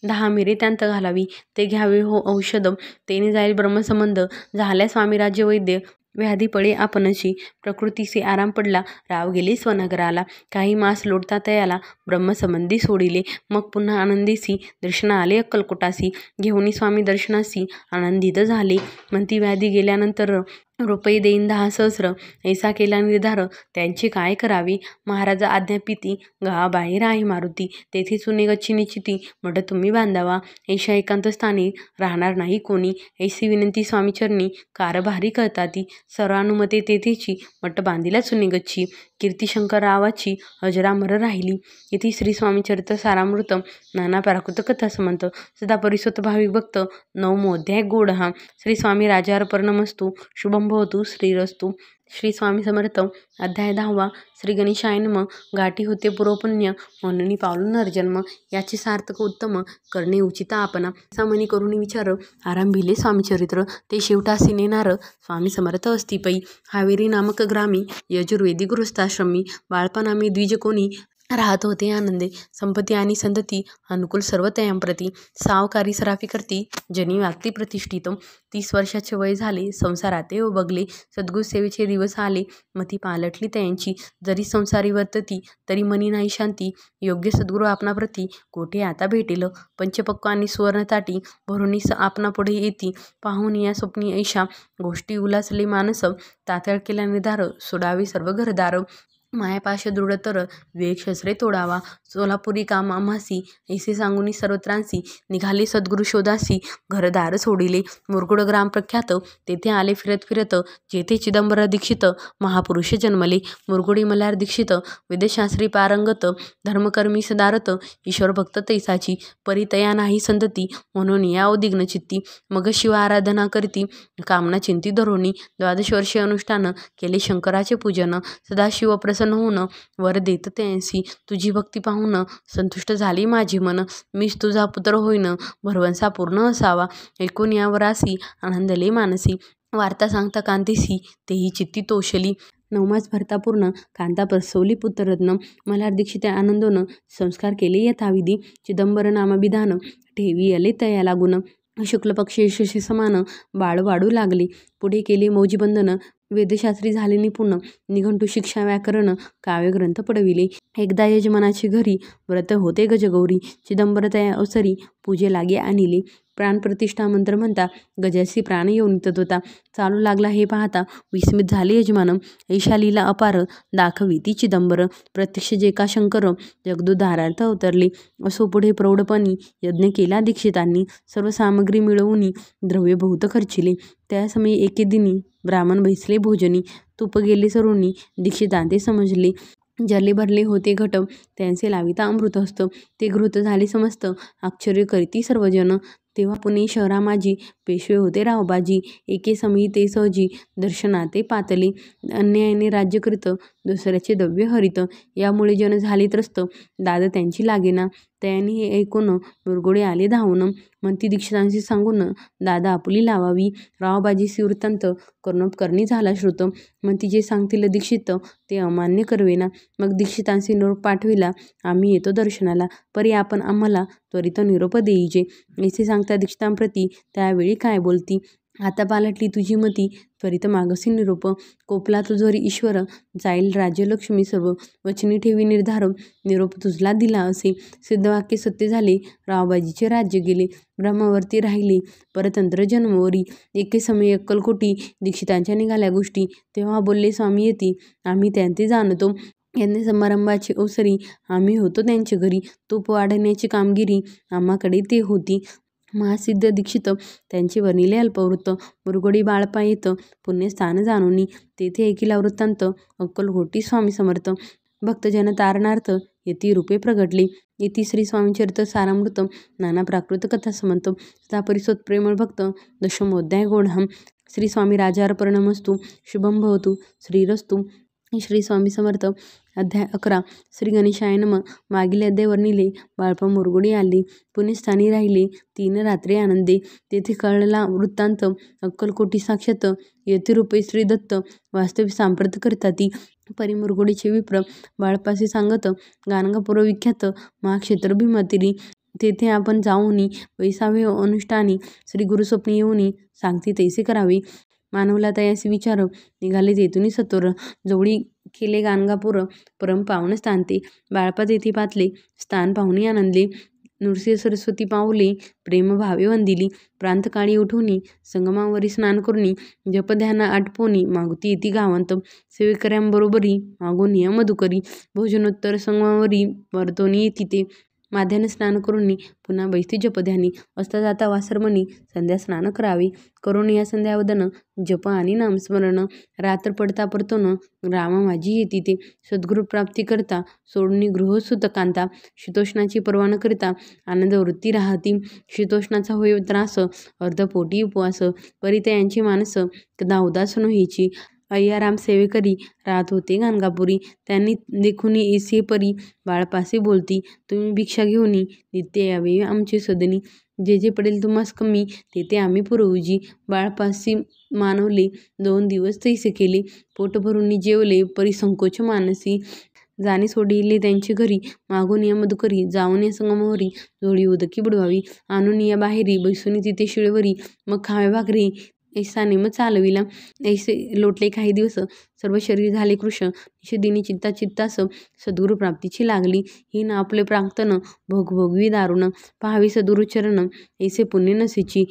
10 मिरे त्यांत घालावी. ते घ्यावे हो औषध, तेने जाईल ब्रह्मसंबंध. झाल्या स्वामी राज्य वैद्य, व्याधी पडे आपणशी. प्रकृतीसे आराम पडला, राव गेले स्वनगराला. काही मास लोटता तयाला, ब्रह्मसंबंधी सोडिले. मग पुन्हा आनंदीसी, दर्शना आले अक्कलकोटासी. घेऊनी स्वामी दर्शनासी, आनंदित झाले. म्हणती व्याधी गेल्यानंतर रुपये देईन 10 सहस्र. ऐसा केला निर्धार, त्यांचे काय करावे. महाराजा आज्ञापिती, गावाबाहेर आहे मारुती. तेथे चुने गच्ची निश्चिती, मठ तुम्ही बांधावा. ऐशा एकांत स्थानी, राहणार नाही कोणी. ऐसी विनंती स्वामी चरणी, कारभारी करताती. सर्वानुमते तेथेची, मठ बांधिला चुने गच्ची. कीर्ती शंकररावाची अजरामर राहिली. इति श्री स्वामी चरित्र सारामृत. नाना प्राकृत कथा समंत, सदा परिसुत भाविक भक्त. 9मोध्याय गोढा. श्री स्वामी राजार्पणमस्तु. शुभम भवतु. श्रीरस्तु. श्री स्वामी समर्थ. अध्याय 10. श्री गणेशाय नमः. गाठी होते पूर्वपुण्य, म्हणून पावलो नरजन्म. याचे सार्थक उत्तम, करणे उचित आपणा. समनी करून विचार, आरंभिले स्वामीचरित्र. ते शेवटासी नेणार, स्वामी समर्थ असती पै. हावेरी नामक ग्रामी, यजुर्वेदी गृहस्थाश्रमी. बाळपणामी द्विज कोणी, राहत होते आनंदे. संपत्ती आणि संतती, अनुकूल सर्व तयांप्रती. सावकारी सराफी करती, जनी वागती प्रतिष्ठित. 30 वर्षाचे वय झाले, संसारात ते बगले. सद्गुरू सेवेचे दिवस आले, मती पालटली त्यांची. जरी संसारी वर्तती, तरी मनी नाही शांती. योग्य सद्गुरू आपणाप्रती, कोठे आता भेटेल. पंचपक्व आणि सुवर्ण ताटी, भरुणी आपणा पुढे येती. पाहून या स्वप्नी ऐशा, गोष्टी उलासले मानस. तातळ केला निर्धार, सोडावे सर्व घरदार. मायापाश दृढ तर, विवेक शस्त्रे तोडावा. सोलापुरी काम आम्हासी, ऐसे सांगून सर्वत्रांसी. निघाले सद्गुरू शोधासी, घरदार सोडिले. मुरगुड ग्राम प्रख्यात, तेथे आले फिरत फिरत. जेथे चिदंबर दीक्षित, महापुरुष जन्मले. मुरगुडी मल्हार दीक्षित, वेदशास्त्री पारंगत. धर्मकर्मी सदारत, ईश्वर भक्त तैसाची. परितया नाही संतती, म्हणून या उद्विग्न चित्ती. मग शिव आराधना करती, कामना चिंती धरोनी. 12 वर्षे अनुष्ठान, केले शंकराचे पूजन. सदाशिव प्रसन्न होऊन, वर देत त्यांसी. तुझी भक्ती पाहून, संतुष्ट झाली माझे मन. मीच तुझा पुत्र होईन, भरवंसा पूर्ण असावा. ऐकून या वरासी, आनंदले मानसी. वार्ता सांगता कांतीसी, तेही चित्ती तोषली. 9 मास भरता पूर्ण, कांता प्रसवली पुत्ररत्न. मल्हार दीक्षित आनंदोन, संस्कार केले यथाविधी. चिदंबर नामविधान, ठेवी आले तया लागून. शुक्ल पक्ष यशस्वी समान, बाळ वाढू लागले. पुढे केले मौजीबंधन, वेदशास्त्री झाले निपुण. निघंटू शिक्षा व्याकरण, काव्यग्रंथ पडविले. एकदा यजमानाची घरी, व्रत होते गजगौरी. चिदंबर तया अवसरी, पूजे लागे आणिले. प्राणप्रतिष्ठा मंत्र म्हणता, गजासी प्राण येऊनितत होता. चालू लागला हे पाहता, विस्मित झाले यजमान. ऐशा लीला अपार, दाखविती चिदंबर. प्रत्यक्ष जे का शंकर, जगदुद्धारार्थ अवतरले. असो पुढे प्रौढपणी, यज्ञ केला दीक्षितांनी. सर्व सामग्री मिळवून, द्रव्य बहुत खर्चिले. त्या समयी एके दिनी, ब्राह्मण बैसले भोजनी. तूप गेले सरोनी, दीक्षितांते समजले. जरले भरले होते घट, त्यांचे लाविता अमृतहस्त. ते घृत झाले समस्त, आश्चर्य करीती सर्वजन. तेव्हा पुणे शहरामाजी, पेशवे होते रावबाजी. एके समयी ते सहजी, दर्शनाते पातले. अन्यायाने राज्य करीत, दुसऱ्याचे द्रव्य हरित. यामुळे जन झाले त्रस्त, दाद त्यांची लागेना. त्याने हे ऐकून, मुरगुडे आले धावून. म्हणती दीक्षितांशी सांगून, दादा आपुली लावावी. रावबाजीसी वृत्तांत, कर्णोपकर्णी झाला श्रुत. म्हणती जे सांगतील दीक्षित, ते अमान्य करवेना. मग दीक्षितांशी निरोप पाठविला, आम्ही येतो दर्शनाला. परी आपण आम्हाला त्वरित निरोप देईजे. ऐसे सांगता दीक्षितांप्रती, त्यावेळी काय बोलती. आता पालटली तुझी मती, त्वरित मागसी निरोप. कोपला तुझोरी ईश्वर, जाईल राज्यलक्ष्मी सर्व. वचनी ठेवी निर्धार, निरोप तुझला दिला असे. सिद्धवाक्य सत्य झाले, रावबाजीचे राज्य गेले. ब्रह्मावरती राहिले, परतंत्र जन्मवरी. एके समयी अक्कलकोटी, दीक्षितांच्या निघाल्या गोष्टी. तेव्हा बोलले स्वामी येती, आम्ही त्यांचे जाणतो. यज्ञ समारंभाची अवसरी, आम्ही होतो त्यांच्या घरी. तूप वाढण्याची कामगिरी, आम्हाकडे ते होती. महासिद्ध दीक्षित, त्यांचे वर्णिले अल्पवृत्त. मुरगुडी बाळपा येत, पुण्यस्थान जाणोनी. तेथे ऐकिला वृत्तांत, अक्कलकोटी स्वामी समर्थ. भक्तजन तारणार्थ, यती रूपे प्रगटले. इति श्री स्वामीचरित्र सारामृत. नाना प्राकृत कथा समंत. सदा परिसोत प्रेमळ भक्त. दशमोध्याय गोढाम. श्री स्वामी राजार्पणमस्तु. शुभम भवतु. श्रीरस्तु. श्री स्वामी समर्थ. अध्याय 11. श्री गणेशाय नमः. मागील अध्याय वर्णिले. बाळपण मुरगुडी आले, पुण्यस्थानी राहिले. 3 रात्री आनंदे. तेथे कळला वृत्तांत, अक्कलकोटी साक्षात. यतिरूपे श्री दत्त, वास्तविक सांप्रत करताती. परी मुरगुडीचे विप्र, बाळपासी सांगत, गाणगापूर विख्यात, महाक्षेत्र भीमातिरी. तेथे आपण जाऊनी, वैसावे अनुष्ठानी. श्री गुरुस्वप्नी येऊनी, सांगती तैसे करावे. मानवला तयासी विचार, निघाले तेथुनी सत्वर. जवळी केले गाणगापूर, परम पावन स्थान ते. बाळपा तेथे पातले, स्थान पाहुणी आनंदले. नृसिंह सरस्वती पावले, प्रेम भावे वंदिली. प्रांतकाळी उठोनी, संगमावरी स्नान करुनी. जपध्याना आटपोनी, मागुती येती गावंत. सेवेकऱ्यांबरोबरी, मागून या मधुकरी. भोजनोत्तर संगमावरी, वर्तोनी येती ते. माध्यान स्नान करुनी, पुन्हा बैसती जपध्यानी. असता जाता वासरमणी, संध्या स्नान करावे. करून या संध्यावदन, जप आणि नामस्मरण. रात्र पडता परतोन, रामा माझी येती ते. सद्गुरु प्राप्ती करता, सोडून गृह सुतकांता. शीतोष्णाची पर्वा न करिता, आनंद वृत्ती राहती. शीतोष्णाचा होय त्रास, अर्धपोटी उपवास. परितयांची मानस, कदा उदास न व्हायची. अय्याराम सेवेकरी राहत होते गाणगापुरी. त्यांनी देखून ऐसे परी बाळपासे बोलती, तुम्ही भिक्षा घेऊनी नित्य यावे आमचे सदनी. जे जे पडेल तुम्हास कमी ते आम्ही पुरवूजी. बाळपासी मानवले 2 दिवस तैसे केले. पोट भरून जेवले परी संकोच मानसी. जाणे सोडिले त्यांचे घरी, मागून या मधुकरी. जाऊन या संगमवरी जोडी उदकी बुडवावी. आणून या बाहेरी बैसुनी तिथे शिळेवरी. मग खावे भाकरी ऐसा नेम चालविला. ऐसे लोटले काही दिवस, सर्व शरीर झाले कृश. निषेधिनी चित्ता चित्तास सद्गुरु प्राप्तीची लागली. ही ना आपले प्राक्तन भोग भोगवी दारुण. पाहावी सद्गुरु चरण ऐसे पुण्य नसेची.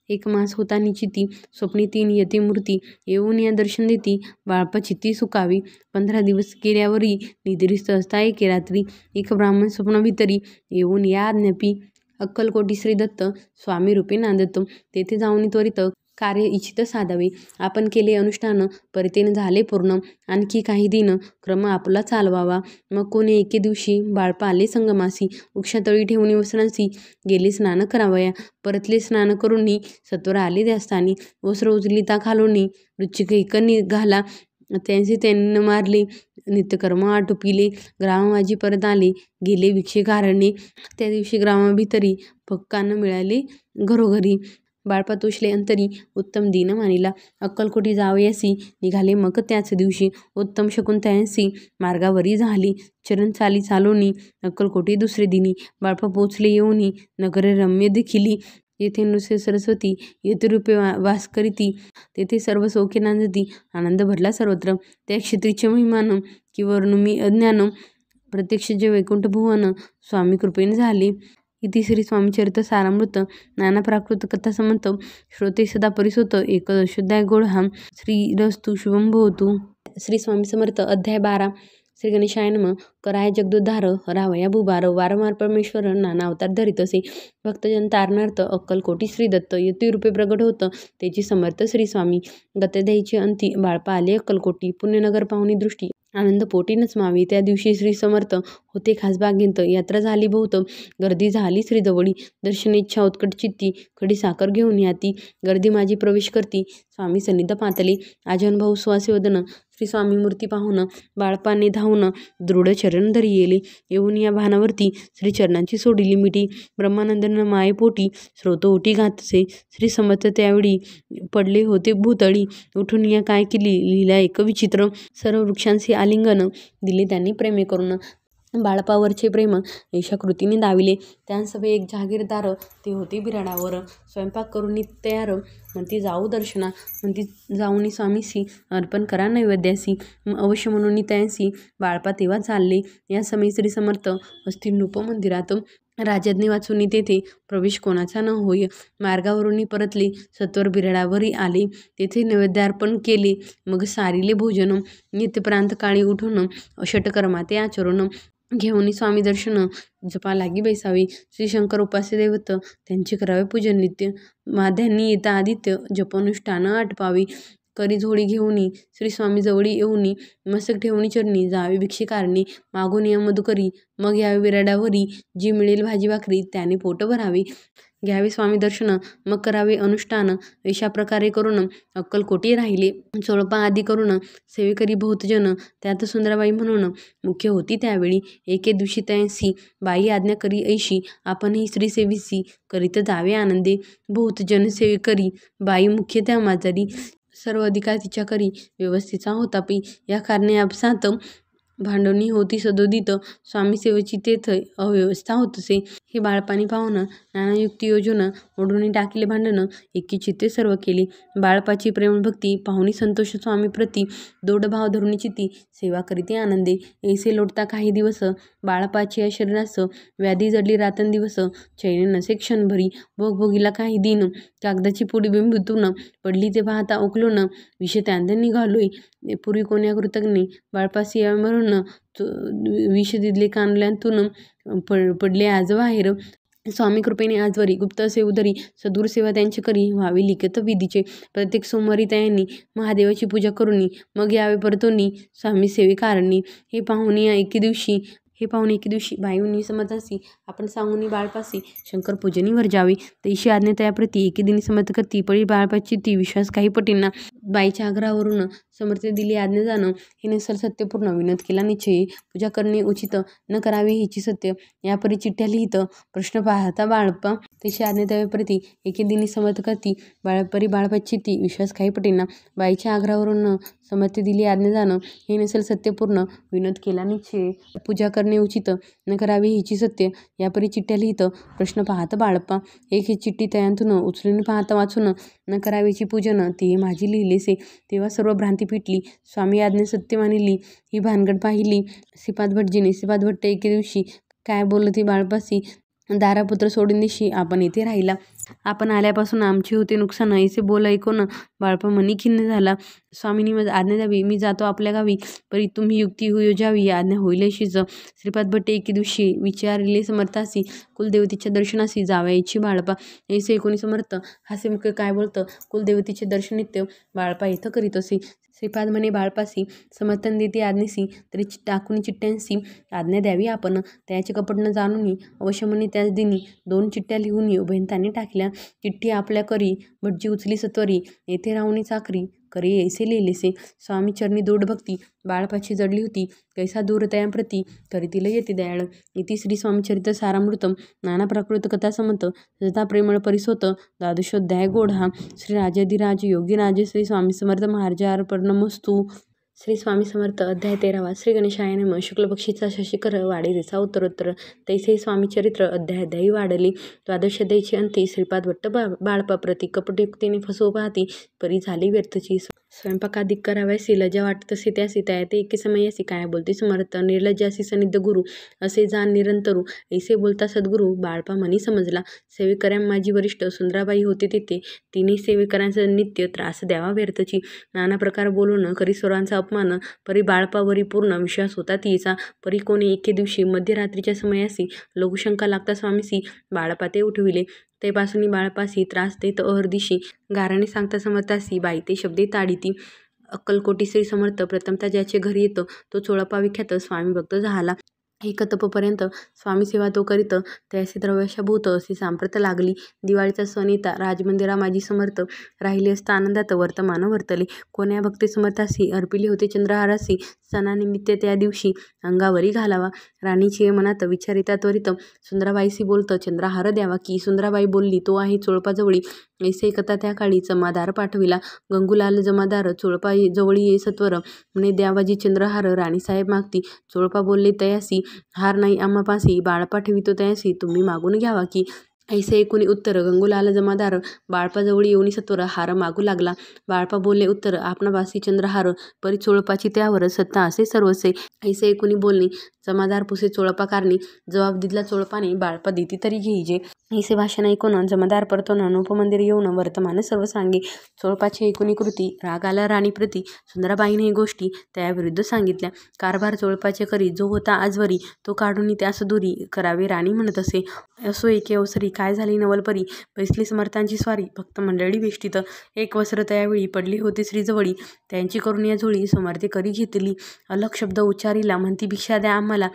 1 मास होता निचिती, स्वप्नी 3 यती मूर्ती. येऊन या दर्शन देती, बाळपा चित्ती सुकावी. 15 दिवस केल्यावरी निद्रिस्त असता एके रात्री. एक ब्राह्मण स्वप्न भितरी येऊन या आज्ञापी. अक्कलकोटी श्री दत्त स्वामी रूपे नांदत. तेथे जाऊन त्वरित कार्य इच्छित साधावे. आपण केले अनुष्ठान परितेने झाले पूर्ण. आणखी काही दिन क्रम आपला चालवावा. मग कोणी एके दिवशी बाळपा आले संगमासी. वृक्षातळी ठेवून वस्त्रांसी गेले स्नान करावया. परतले स्नान करूनी सत्वर आले त्यास्थानी. वस्त्र उचलिता खालोनी रुचिक एक निघाला. त्यांचे त्यांनी मारले नित्यकर्म आटोपिले. ग्रामवाजी परत आले गेले भिक्षेकारणे. त्या दिवशी ग्रामाभितरी पक्कानं मिळाले घरोघरी. बाळपा तोषले अंतरी उत्तम दिन मानिला. अक्कलकोटी जावयासी निघाले मग त्याच दिवशी. उत्तम शकून त्यांसी मार्गावरी झाली. चरण चाली चालोनी अक्कलकोटी दुसरे दिनी. बाळपा पोचले येऊनी नगर रम्य देखिली. येथे नृत्य सरस्वती यतिरूपे वास करीती. तेथे सर्व सौख्य नांदती. आनंद भरला सर्वत्र. त्या क्षेत्रीचे महिमान की वर्णुमी अज्ञान. प्रत्यक्ष जे वैकुंठ भुवन स्वामी कृपेने झाले. इति श्री स्वामीचरित्र सारामृत नाना प्राकृत कथा समंत. श्रोते सदा परिसोत एक अध्याय गोळहा. श्रीरस्तु शुभम भवतु. श्री स्वामी समर्थ. अध्याय 12. श्री गणेशाय नमः. कराय जगदोद्धार रावया भूभार. वारंवार परमेश्वर नाना अवतार धरीत असे. भक्तजन तारणार्थ अक्कलकोटी श्री दत्त यतिरूपे प्रगट होत. त्याची समर्थ श्री स्वामी. गतद्यायीचे अंती बाळपा आले अक्कलकोटी. पुण्यनगर पाहुणी दृष्टी आनंद पोटी नचमावी. त्या दिवशी श्री समर्थ होते खास भाग्यंत. यात्रा झाली बहुत, गर्दी झाली श्रीजवळी. दर्शनेच्छा उत्कट चित्ती, खडी साखर घेऊन याती. गर्दी माझी प्रवेश करती, स्वामी सन्निध पातले. आजन भाऊ सुवासे वदन, श्री स्वामी मूर्ती पाहून बाळपाने धावून दृढ चरण धरी येले. येऊन या भानावरती श्री चरणांची सोडिली मिठी. ब्रह्मानंदन माये पोटी स्रोत ओटी घातसे. श्री समर्थ त्यावेळी पडले होते भूतळी. उठून या काय केली लीला एक विचित्र. सर्व वृक्षांशी आलिंगन दिले त्यांनी प्रेमे करून. बाळपावरचे प्रेम ऐशा कृतीने दाविले. त्यांसवे एक जहागीरदार ते होते बिराडावर. स्वयंपाक करून तयार, म्हणती जाऊ दर्शना. म्हणती जाऊनी स्वामीसी अर्पण करा नैवेद्यासी. अवश्य म्हणून त्यांसी बाळपा तेव्हा चालले. या समय श्री समर्थ असतील नृप मंदिरात. राजाज्ञे वाचून तेथे प्रवेश कोणाचा न होय. मार्गावरून परतले सत्वर बिराडावरी आले. तेथे नैवेद्यार्पण केले. मग सारिले भोजन. नित्यप्रांत काळी उठून षटकर्मा ते आचरून. घेऊन स्वामी दर्शन जपा लागी बैसावे. श्री शंकर उपास्य दैवत त्यांचे करावे पूजन नित्य. माध्यांनी येता आदित्य जपोनुष्ठान आटपावे. करी झोळी घेऊनी श्री स्वामी जवळी येऊनी. मस्तक ठेवूनी चरणी जावे भिक्षेकारणी. मागून या मधुकरी मग यावे विराडावरी. जी मिळेल भाजी भाकरी त्याने पोट भरावे. घ्यावे स्वामी दर्शन मग करावे अनुष्ठान. अशा प्रकारे करून अक्कलकोटी राहिले. चोळपा आदी करून सेवेकरी बहुतजन. त्यात सुंदराबाई म्हणून मुख्य होती त्यावेळी. एके दिवशी त्यांसी बाई आज्ञा करी ऐशी. आपणही स्त्री सेविसी करीत जावे आनंदे. बहुतजन सेवेकरी बाई मुख्य त्या माजारी. सर्व अधिकार तिच्या करी व्यवस्थेचा होता पी. या कारणे आपसात भांडणी होती सदोदित. स्वामी सेवेची तेथ अव्यवस्था होतसे. हे बाळपाणी पाहून नाना युक्ती योजून ओढून टाकले भांडण. एकी चित्ते सर्व केले. बाळपाची प्रेमभक्ती पाहुणी संतोष स्वामी प्रती. दोड भाव धरुणी चित्ती सेवा करीते आनंदे. ऐसे लोटता काही दिवस. बाळपाची या शरीरास व्याधी जडली रात्रंदिवस. चैन नसे क्षणभरी. भोगभोगीला काही दिन. कागदाची पुडी बिंबूतून पडली ते पाहता ओकलून विष त्यांत निघालोय. पूर्वी कोण्या कृतज्ञे बाळपासी यावे म्हणून विष दिले कानल्यांतून पडले आज बाहेर. स्वामी कृपेने आजवरी गुप्त असे उदरी सदूर सेवा त्यांची करी व्हावी लिखित विधीचे. प्रत्येक सोमवारी त्यांनी महादेवाची पूजा करूनी मग यावे परतोनी स्वामी सेवेकारणी. हे पाहुणे एके दिवशी बाईंनी समर्थासी आपण सांगूनी बाळपासी शंकर पूजनी वर्जावी. तैशी आज्ञा त्याप्रती एके दिनी समर्थ करती. पळी बाळपाची ती विश्वास काही पटींना. बाईच्या आग्रहावरून समर्थ दिली आज्ञा जाणं हे नसल सत्यपूर्ण विनोद केला निश्चयी पूजा करणे उचित न करावी हिची सत्य यापरी चिठ्ठ्या लिहित प्रश्न पाहता बाळप्पा तशी आज्ञा द्याव्याप्रती एके दिनी समर्थ करती बाळपरी बाळपाची ती विश्वास काही पटेना बाईच्या आग्रहावरून समर्थ दिली आज्ञा जाणं हे नसेल सत्यपूर्ण विनोद केला निश्चय पूजा करणे उचित न करावी हिची सत्य यापरी चिठ्ठ्या लिहित प्रश्न पाहत बाळप्पा एक ही चिठ्ठी तयांतून उचलून पाहता वाचून न करावीची पूजन ती माझी लिहिलेसे तेव्हा सर्व भ्रांती पिटली स्वामी आज्ञा सत्य मानिली ही भानगड पाहिली श्रीपाद भटजीने श्रीपाद भट्ट एके दिवशी काय बोलती बाळपासी दारापुत्र सोडून दिशी आपण येथे राहिला आपण आल्यापासून आमचे होते नुकसान ऐसे बोल ऐकून बाळपा मनी खिन्न झाला स्वामींनी आज्ञा द्यावी मी जातो आपल्या गावी परी तुम्ही युक्ती योजावी आज्ञा होईल अशीच श्रीपाद भट्टे एके दिवशी विचारले समर्थासी कुलदेवतीच्या दर्शनासी जावयाची बाळपा ऐसे ऐकून समर्थ हासे मुखे काय बोलतं कुलदेवतीचे दर्शन नित्य बाळपा इथं करीत असे श्रीपाद म्हणे बाळपासी समर्थन देते आज्ञेसी तरी टाकून चिठ्ठ्यांसी आज्ञा द्यावी आपण त्याचे कपट न जाणून अवश्य म्हणे त्याच दिनी 2 चिठ्ठ्या लिहून उभयंतांनी टाकल्या चिठ्ठी आपल्या करी भटजी उचली सत्वरी येथे राहुनी चाकरी करे ऐसे लिहिलेसे स्वामी चरणी दृढ भक्ती बाळपाची जडली होती कैसा दूर तयांप्रती करीतील येते दयाळ इति श्री स्वामीचरित्र सारामृतम नाना प्राकृत कथा समत सदा प्रेमळ परिसोत द्वादशोध्याय गोढा श्री राजाधिराज योगीराज श्री स्वामी समर्थ महाराजार्पणमस्तु श्री स्वामी समर्थ अध्याय 13 श्री गणेशाय नमः शुक्ल पक्षीचा शशिकर वाढे दिसा उत्तरोत्तर तैसे स्वामी चरित्र अध्याय वाढली द्वादशाध्यायीचे अंती श्रीपाद भट्ट बाळपा प्रति कपटयुक्तीने फसवू पाहती परी झाली व्यर्थची स्वयंपाकाधिक कराव्यासी लजा वाटत असे त्यासी ते एके समयासी काय बोलते समर्थ निर्लज्जासी सनिध गुरु असे जाण निरंतरू ऐसे बोलता सद्गुरू बाळपा मनी समजला सेवेकऱ्यां माझी वरिष्ठ सुंदराबाई होते तेथे तिने सेवेकऱ्यांचा नित्य त्रास द्यावा व्यर्थची नाना प्रकार बोलून करी स्वरांचा अपमान परी बाळपावरी पूर्ण विश्वास होता तिचा परी कोणी एके दिवशी मध्यरात्रीच्या समयासी लघुशंका लागता स्वामीसी बाळपा ते उठविले तेपासून बाळपासी त्रास देत अहर्दिशी गाराने सांगता समर्थासी बाई ते शब्दे ताडिती अक्कलकोटी श्री समर्थ प्रथमता ज्याचे घरी येतो तो चोळपा विख्यात स्वामी भक्त झाला एक तपपर्यंत स्वामी सेवा तो करीत त्यासी द्रव्यशाभूत अशी सांप्रत लागली दिवाळीचा सण येता राजमंदिरा माझी समर्थ राहिले असता आनंदात वर्तमान वर्तले कोण्या भक्ती समर्थासी अर्पिले होते चंद्रहारासी सणानिमित्त त्या दिवशी अंगावरी घालावा राणीची मनात विचारिता त्वरित सुंदराबाईशी बोलतं चंद्रहार द्यावा की सुंदराबाई बोलली तो आहे चोळपाजवळी ऐसे कथा त्या काळी जमादार पाठविला गंगूलाल जमादार चोळपा जवळी ये सत्वर म्हणे द्यावाजी चंद्रहार राणीसाहेब मागती चोळपा बोलले तयासी हार नाही आम्हापासी बाळपा ठेवितो तयासी तुम्ही मागून घ्यावा की ऐसे ऐकून उत्तर गंगूलाल जमादार बाळपाजवळी येऊनी सत्वर हार मागू लागला बाळपा बोलले उत्तर आपणापासी चंद्रहार परी चोळपाची त्यावर सत्ता असे सर्वसे ऐसे ऐकून बोलणे जमादार पुसे चोळपा कारणी जबाब दिला चोळपाने बाळपा देती तरी घेईजे ऐसे भाषण ऐकून जमादार परतून अनुपमंदिर येऊन वर्तमान सर्व सांगे चोळपाची ऐकुनी कृती राग आला राणीप्रती सुंदराबाईने गोष्टी त्याविरुद्ध सांगितल्या कारभार चोळपाचे करी जो होता आजवरी तो काढून त्यास दुरी करावे राणी म्हणत असे असो एके अवसरी काय झाली नवलपरी बैसली समर्थांची स्वारी भक्त मंडळी वेष्टीत एक वस्त्र त्यावेळी पडली होती श्रीजवळी त्यांची करून या झोळी समर्थी करी घेतली अलग शब्द उच्चारिला म्हणती भिक्षा द्या आम्हाला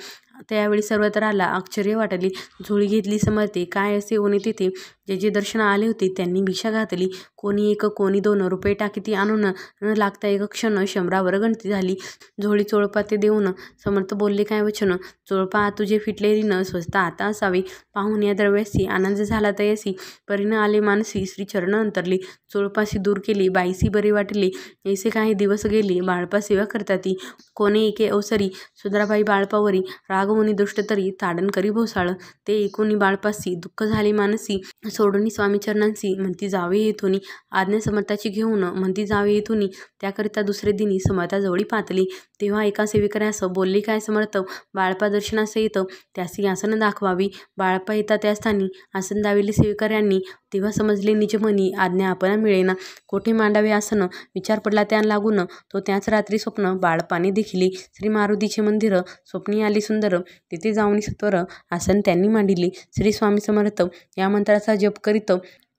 त्यावेळी सर्वत्राला आश्चर्य वाटले झोळी घेतली समर्थे काय असे होणे तेथे जे जे दर्शन आले होते त्यांनी भिक्षा घातली कोणी 1 कोणी 2 रुपये टाकीती आणून न लागता एक क्षण 100वर गणती झाली झोळी चोळपा ते देऊन समर्थ बोलले काय वचन चोळपा तुझे फिटले ऋण स्वस्त आता असावे पाहून या द्रव्यासी आनंद झाला तयासी परिण आले मानसी श्री चरण अंतरले चोळपाशी दूर केली बाईसी बरे वाटले ऐसे काही दिवस गेले बाळपा सेवा करताती कोणे एके अवसरी सुंदराबाई बाळपावरी रागवणी दृष्ट तरी ताडण करी भोसाळ ते ऐकून बाळपासी दुःख झाले मानसी सोडून स्वामी चरणांसी म्हणती जावे येथुनी आज्ञा समर्थाची घेऊन म्हणती जावे येथुनी त्याकरिता दुसरे दिनी समर्थाजवळी पातली तेव्हा एका सेवेकऱ्यास बोलले काय समर्थ बाळपा दर्शनास येतं त्यासी आसन दाखवावी बाळपा येता त्या स्थानी आसन दाविले सेवेकऱ्यांनी तेव्हा समजले निजमनी आज्ञा आपणा मिळेना कोठे मांडावे आसन विचार पडला त्या लागून तो त्याच रात्री स्वप्न बाळपाने देखिले श्री मारुतीचे मंदिर स्वप्नी आली सुंदर तिथे जाऊन सत्वर आसन त्यांनी मांडिले श्री स्वामी समर्थ या मंत्राचा जप करीत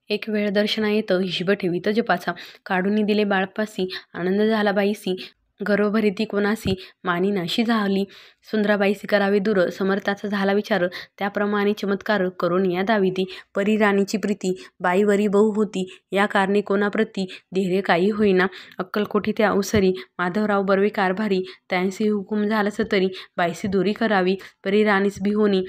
एक वेळ दर्शना येतं हिशब ठेवीत जपाचा काढून दिले बाळपासी आनंद झाला बाईसी गर्वभरिती कोणासी मानिनाशी झाली. सुंदराबाईसी करावे दूर, समर्थाचा झाला विचार, त्याप्रमाणे चमत्कार करून या दाविती. परी राणीची प्रीती बाईवरी बहु होती, या कारणे कोणाप्रती धैर्य काही होईना. अक्कलकोटी त्या उसरी माधवराव बर्वे कारभारी, त्यांसी हुकूम झालास तरी बाईसी दूरी करावी. परी राणीस बिहोनी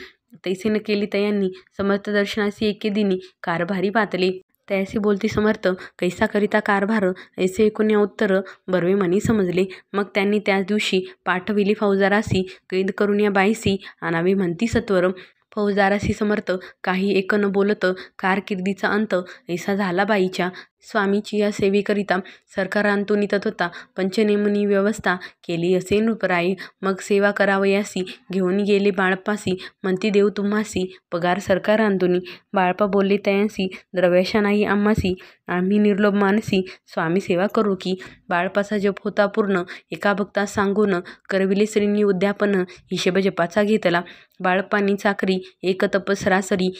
तैसे न केली तयांनी, समर्थ दर्शनासी एके दिनी कारभारी पातले. त्यासी बोलती समर्थ, कैसा करिता कारभार, ऐसे ऐकून या उत्तर बर्वे मनी समजले. मग त्यांनी त्याच दिवशी पाठविली फौजदारासी, कैद करून या बाईसी आणावी म्हणती सत्वर. फौजदारासी समर्थ काही एक न बोलत, कारकिर्दीचा अंत ऐसा झाला बाईच्या. स्वामीची या सेवेकरिता सरकारांतून तत्वता पंचनेमनी व्यवस्था केली असे नृपराय. मग सेवा करावयासी घेऊन गेले बाळप्पासी, म्हणती देऊ तुम्हासी पगार सरकारांतून. बाळप्पा बोलले तयांसी, द्रव्याशा नाही आम्हासी, आम्ही निर्लोभ मानसी स्वामी सेवा करू की. बाळप्पाचा जप होता पूर्ण, एका भक्तास सांगून करविले श्रींनी उद्यापन, हिशेब जपाचा घेतला. बाळप्पांनी चाकरी एक तप सरासरी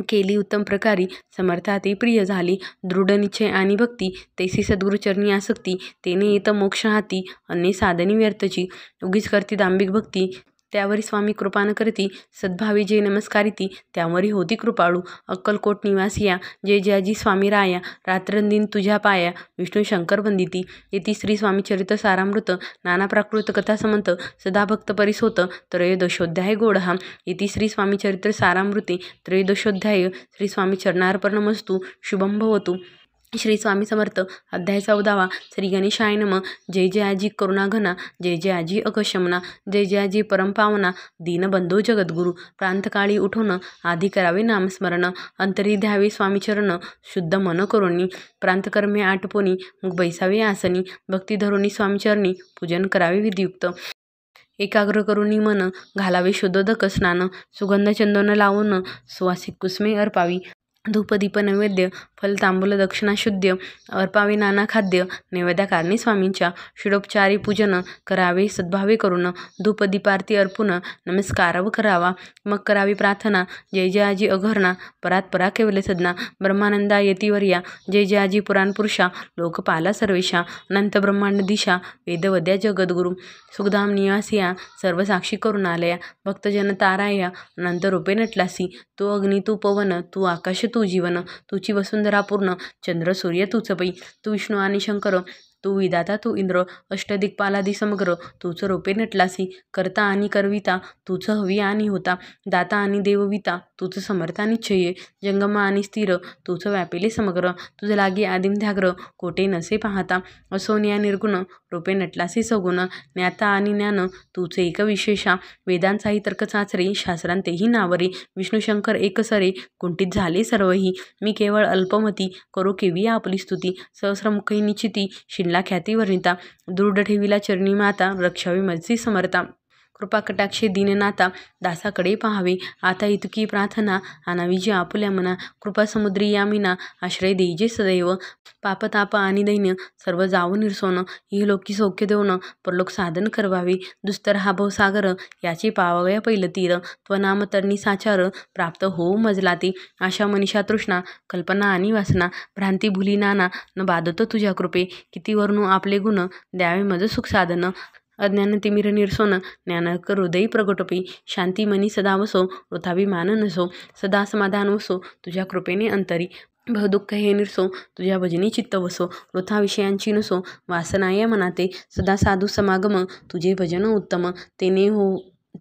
केली उत्तम प्रकारे, समर्थाते प्रिय झाली. दृढ निश्चय आणि भक्ती, तैसी सद्गुरुचरणी आसक्ती, तेने येत मोक्ष हाती, अन्य साधनी व्यर्थची. उगीच करती दांभिक भक्ती, त्यावरी स्वामी कृपा न करती, सद्भावी जे नमस्कारिती, त्यावरी होती कृपाळू. अक्कलकोट निवासिया जय जयाजी स्वामी राया, रात्रंदिन तुझ्या पाया विष्णू शंकर वंदिती. येती श्री स्वामी चरित्र सारामृत, नाना प्राकृत कथा समंत, सदा भक्त परिसोत, त्रयोदशोध्याय गोडहा. येती श्री स्वामी चरित्र सारामृते त्रयोदशोध्याय. श्री स्वामी चरणार्पणमस्तु. शुभम भवतु. श्री स्वामी समर्थ. अध्याय 14वा. श्री गणेशाय नमः. जय जयाजी करुणाघना, जय जयाजी अकशमना, जय जयाजी परमपावना, दीनबंधू जगद्गुरु. प्रांतकाळी उठून आधी करावे नामस्मरण, अंतरी द्यावे स्वामीचरण, शुद्ध मन करोनी. प्रांतकर्मे आटपोनी, मग बैसावे आसनी, भक्ती धरोनी स्वामीचरणी, पूजन करावे विधियुक्त. एकाग्र करुनी मन, घालावे शुद्धोदक स्नान, सुगंध चंदन लावून सुवासिक कुसुमे अर्पावी. धूपदीप नैवेद्य फल तांबूल दक्षिणा शुद्ध अर्पावे. नाना खाद्य नैवेद्याकारणी स्वामींच्या, षोडोपचारी पूजन करावे सद्भावे करून, धूपदीपारती अर्पून नमस्कार करावा. मग करावी प्रार्थना, जय जयाजी अघर्णा, परात परा केवल सदना, ब्रह्मानंदा यतीवर्या, जय जयाजी पुराणपुरुषा, लोकपाला सर्वेशा, अनंत ब्रह्मांड दिशा, वेदवद्या जगद्गुरु. सुखधाम निवासिया, सर्व साक्षी करुणालया, भक्तजन ताराया, अनंत रूपे नटलासी. तू अग्नी तू पवन तू आकाश तू जीवन, तुची वसुंधरा पूर्ण, चंद्र सूर्य तूच पै. तू विष्णू आणि शंकर, तू विधाता तू इंद्र, अष्टदिक्पालादी समग्र, तूच रूपे नटलासी. करता आणि करविता, तूच हवी आणि होता, दाता आणि देवविता, तूच समर्था निश्चय, जंगम आणि स्थिर, तूच व्यापिले समग्र. तुझ लागे आदिमध्याग्र, कोटे नसे पाहता, असोनिया निर्गुण, रूपे नटलासी सगुण, ज्ञाता आणि ज्ञान, तूच एक विशेषा. वेदांचाही तर्क चाचरे, शास्त्रांतेही नावरे, विष्णू शंकर एकसरे, कुंठित झाले सर्वही. मी केवळ अल्पमती, करू केवी आपली स्तुती, सहस्रमुखी निश्चिती, शिनला ख्याती वर्णिता, दृढ ठेविला चरणी माता, रक्षावी मजसी समर्था. कृपा कटाक्षे दीननाथा, दासाकडे पाहावे, आता इतकी प्रार्थना, आणावी जी आपुल्या मना. कृपा समुद्री यामिना, आश्रय देईजे सदैव, पापताप आणि दैन्य सर्व जावं निरसोन, इहलोकी सौख्य देऊन परलोक साधन करवावे. दुस्तर हा भवसागर, याचे पावावया पैल तीर, त्वनाम तरणी साचार, प्राप्त होऊ मजला ते. आशा मनीषा तृष्णा, कल्पना आणि वासना, भ्रांती भुली नाना, न बाधतो तुझ्या कृपे. किती वर्णू आपले गुण, द्यावे मज सुख साधन, अज्ञान तिमिर निरसोन, ज्ञानक हृदयी प्रगटोपे. शांती मनी सदा वसो, वृथाभिमान नसो, सदा समाधान वसो, तुझ्या कृपेने अंतरी. भवदुःख हे निरसो, तुझ्या भजनी चित्त वसो, वृथा विषयांची नसो, वासना या मनाते. सदा साधू समागम, तुझे भजन उत्तम,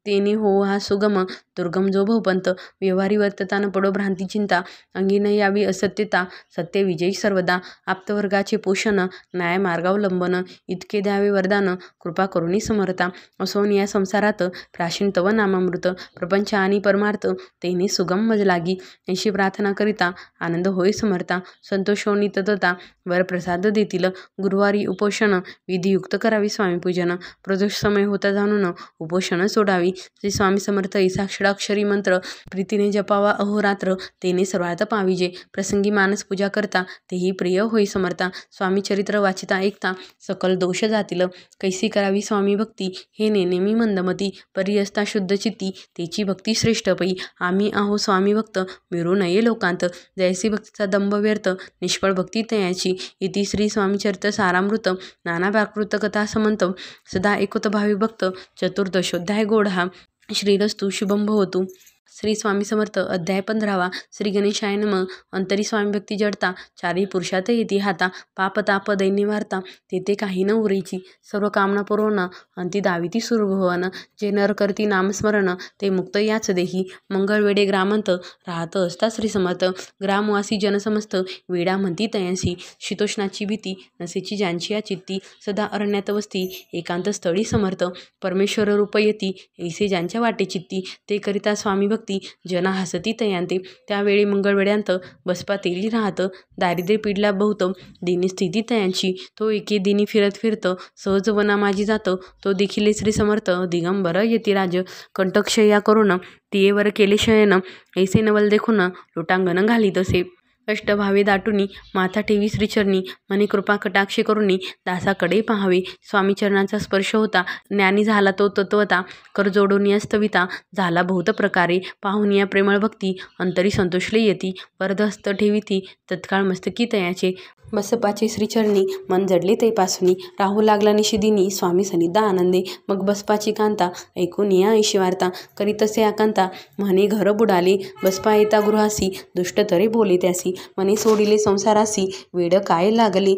तेने हो हा सुगम, दुर्गम जो भवपंत. व्यवहारी वर्तता न पडो भ्रांती चिंता, अंगी न यावी असत्यता, सत्य विजयी सर्वदा. आप्तवर्गाचे पोषण, न्याय मार्गावलंबन, इतके द्यावे वरदान, कृपा करुणी समर्था. असोन या संसारात, प्राशीन तव नामामृत, प्रपंच आणि परमार्थ, तेने सुगम मज लागी. ऐशी प्रार्थना करिता, आनंद होय समर्था. संतोषोनी ततता, वरप्रसाद देतील. गुरुवारी उपोषण, विधियुक्त करावी स्वामीपूजन, प्रदोष समय होता जाणून उपोषण सोडावी. श्री स्वामी समर्थ. ऐसा अष्टाक्षरी मंत्र प्रीतीने जपावा अहोरात्र, तेने सर्वार्थ पाविजे. प्रसंगी मानस पूजा करता, तेही प्रिय होई समर्था. स्वामी चरित्र वाचिता ऐकता, सकल दोष जातील. कैसी करावी स्वामी भक्ती, हे नेनेमी मंदमती. परी असता शुद्ध चित्ती, तेची भक्ती श्रेष्ठ पै. आम्ही आहो स्वामी भक्त, मिळू नये लोकांत. जैसी भक्तीचा दंभ व्यर्थ, निष्फळ भक्ती तयाची. इति श्री स्वामी चरित्र सारामृत. नाना प्राकृत कथा समंत, सदा एकोत भावी भक्त. चतुर्दशोध्याय गोढा. श्रीरस्तु शुभम भवतु. श्री स्वामी समर्थ. अध्याय 15. श्री गणेशाय नमः. अंतरी स्वामी भक्ती जडता, चारी पुरुषात येती हाता. पाप ताप दैन्य वार्ता, तेथे काही न उरेची. सर्व कामना पुरवण, अंती दाविती सुरभवन. जे नर करती नामस्मरण, ते मुक्त याच देही. मंगळवेढे ग्रामांत, राहत असता श्री समर्थ. ग्रामवासी जनसमस्त, वेडा म्हणती तयांसी. शीतोष्णाची भीती, नसेची ज्यांची या चित्ती. सदा अरण्यात वसती, एकांत स्थळी समर्थ. परमेश्वर रूप येती, ऐसे ज्यांच्या वाटे चित्ती. ते करिता स्वामी भक्ती, जना हसती तयांते. त्यावेळी मंगळवेढ्यांत, बसपा तेली राहत. दारिद्र्य पीडला बहुत, दिनी स्थिती तयांची. तो एके दिनी फिरत फिरत, सहज वना माझी जात. तो देखिले श्री समर्थ, दिगंबर यतिराज. कंठक्षया करून, तियेवर केले शयन. ऐसे नवल देखून, लोटांगण घाली तसे. अष्टभावे दाटुनी, माथा ठेवी श्रीचरणी. म्हणे कृपा कटाक्षे करुणी, दासाकडे पाहावे. स्वामी चरणांचा स्पर्श होता, ज्ञानी झाला तो तत्वता. कर जोडून या स्तविता, झाला बहुत प्रकारे. पाहून या प्रेमळ भक्ती, अंतरी संतोषले येती. वरदहस्त ठेविती, तत्काळ मस्तकी तयाचे. बसपाचे श्रीचरणी, मन जडले ते पासुनी. राहू लागला निशिदिनी, स्वामी सनिधा आनंदे. मग बसपाची कांता, ऐकून या ऐशी वार्ता. करीतसे आकांता, म्हणे घर बुडाले. बसपा येता गृहासी, दुष्ट तरे बोले त्यासी. म्हणे सोडिले संसारासी, वेड काय लागले.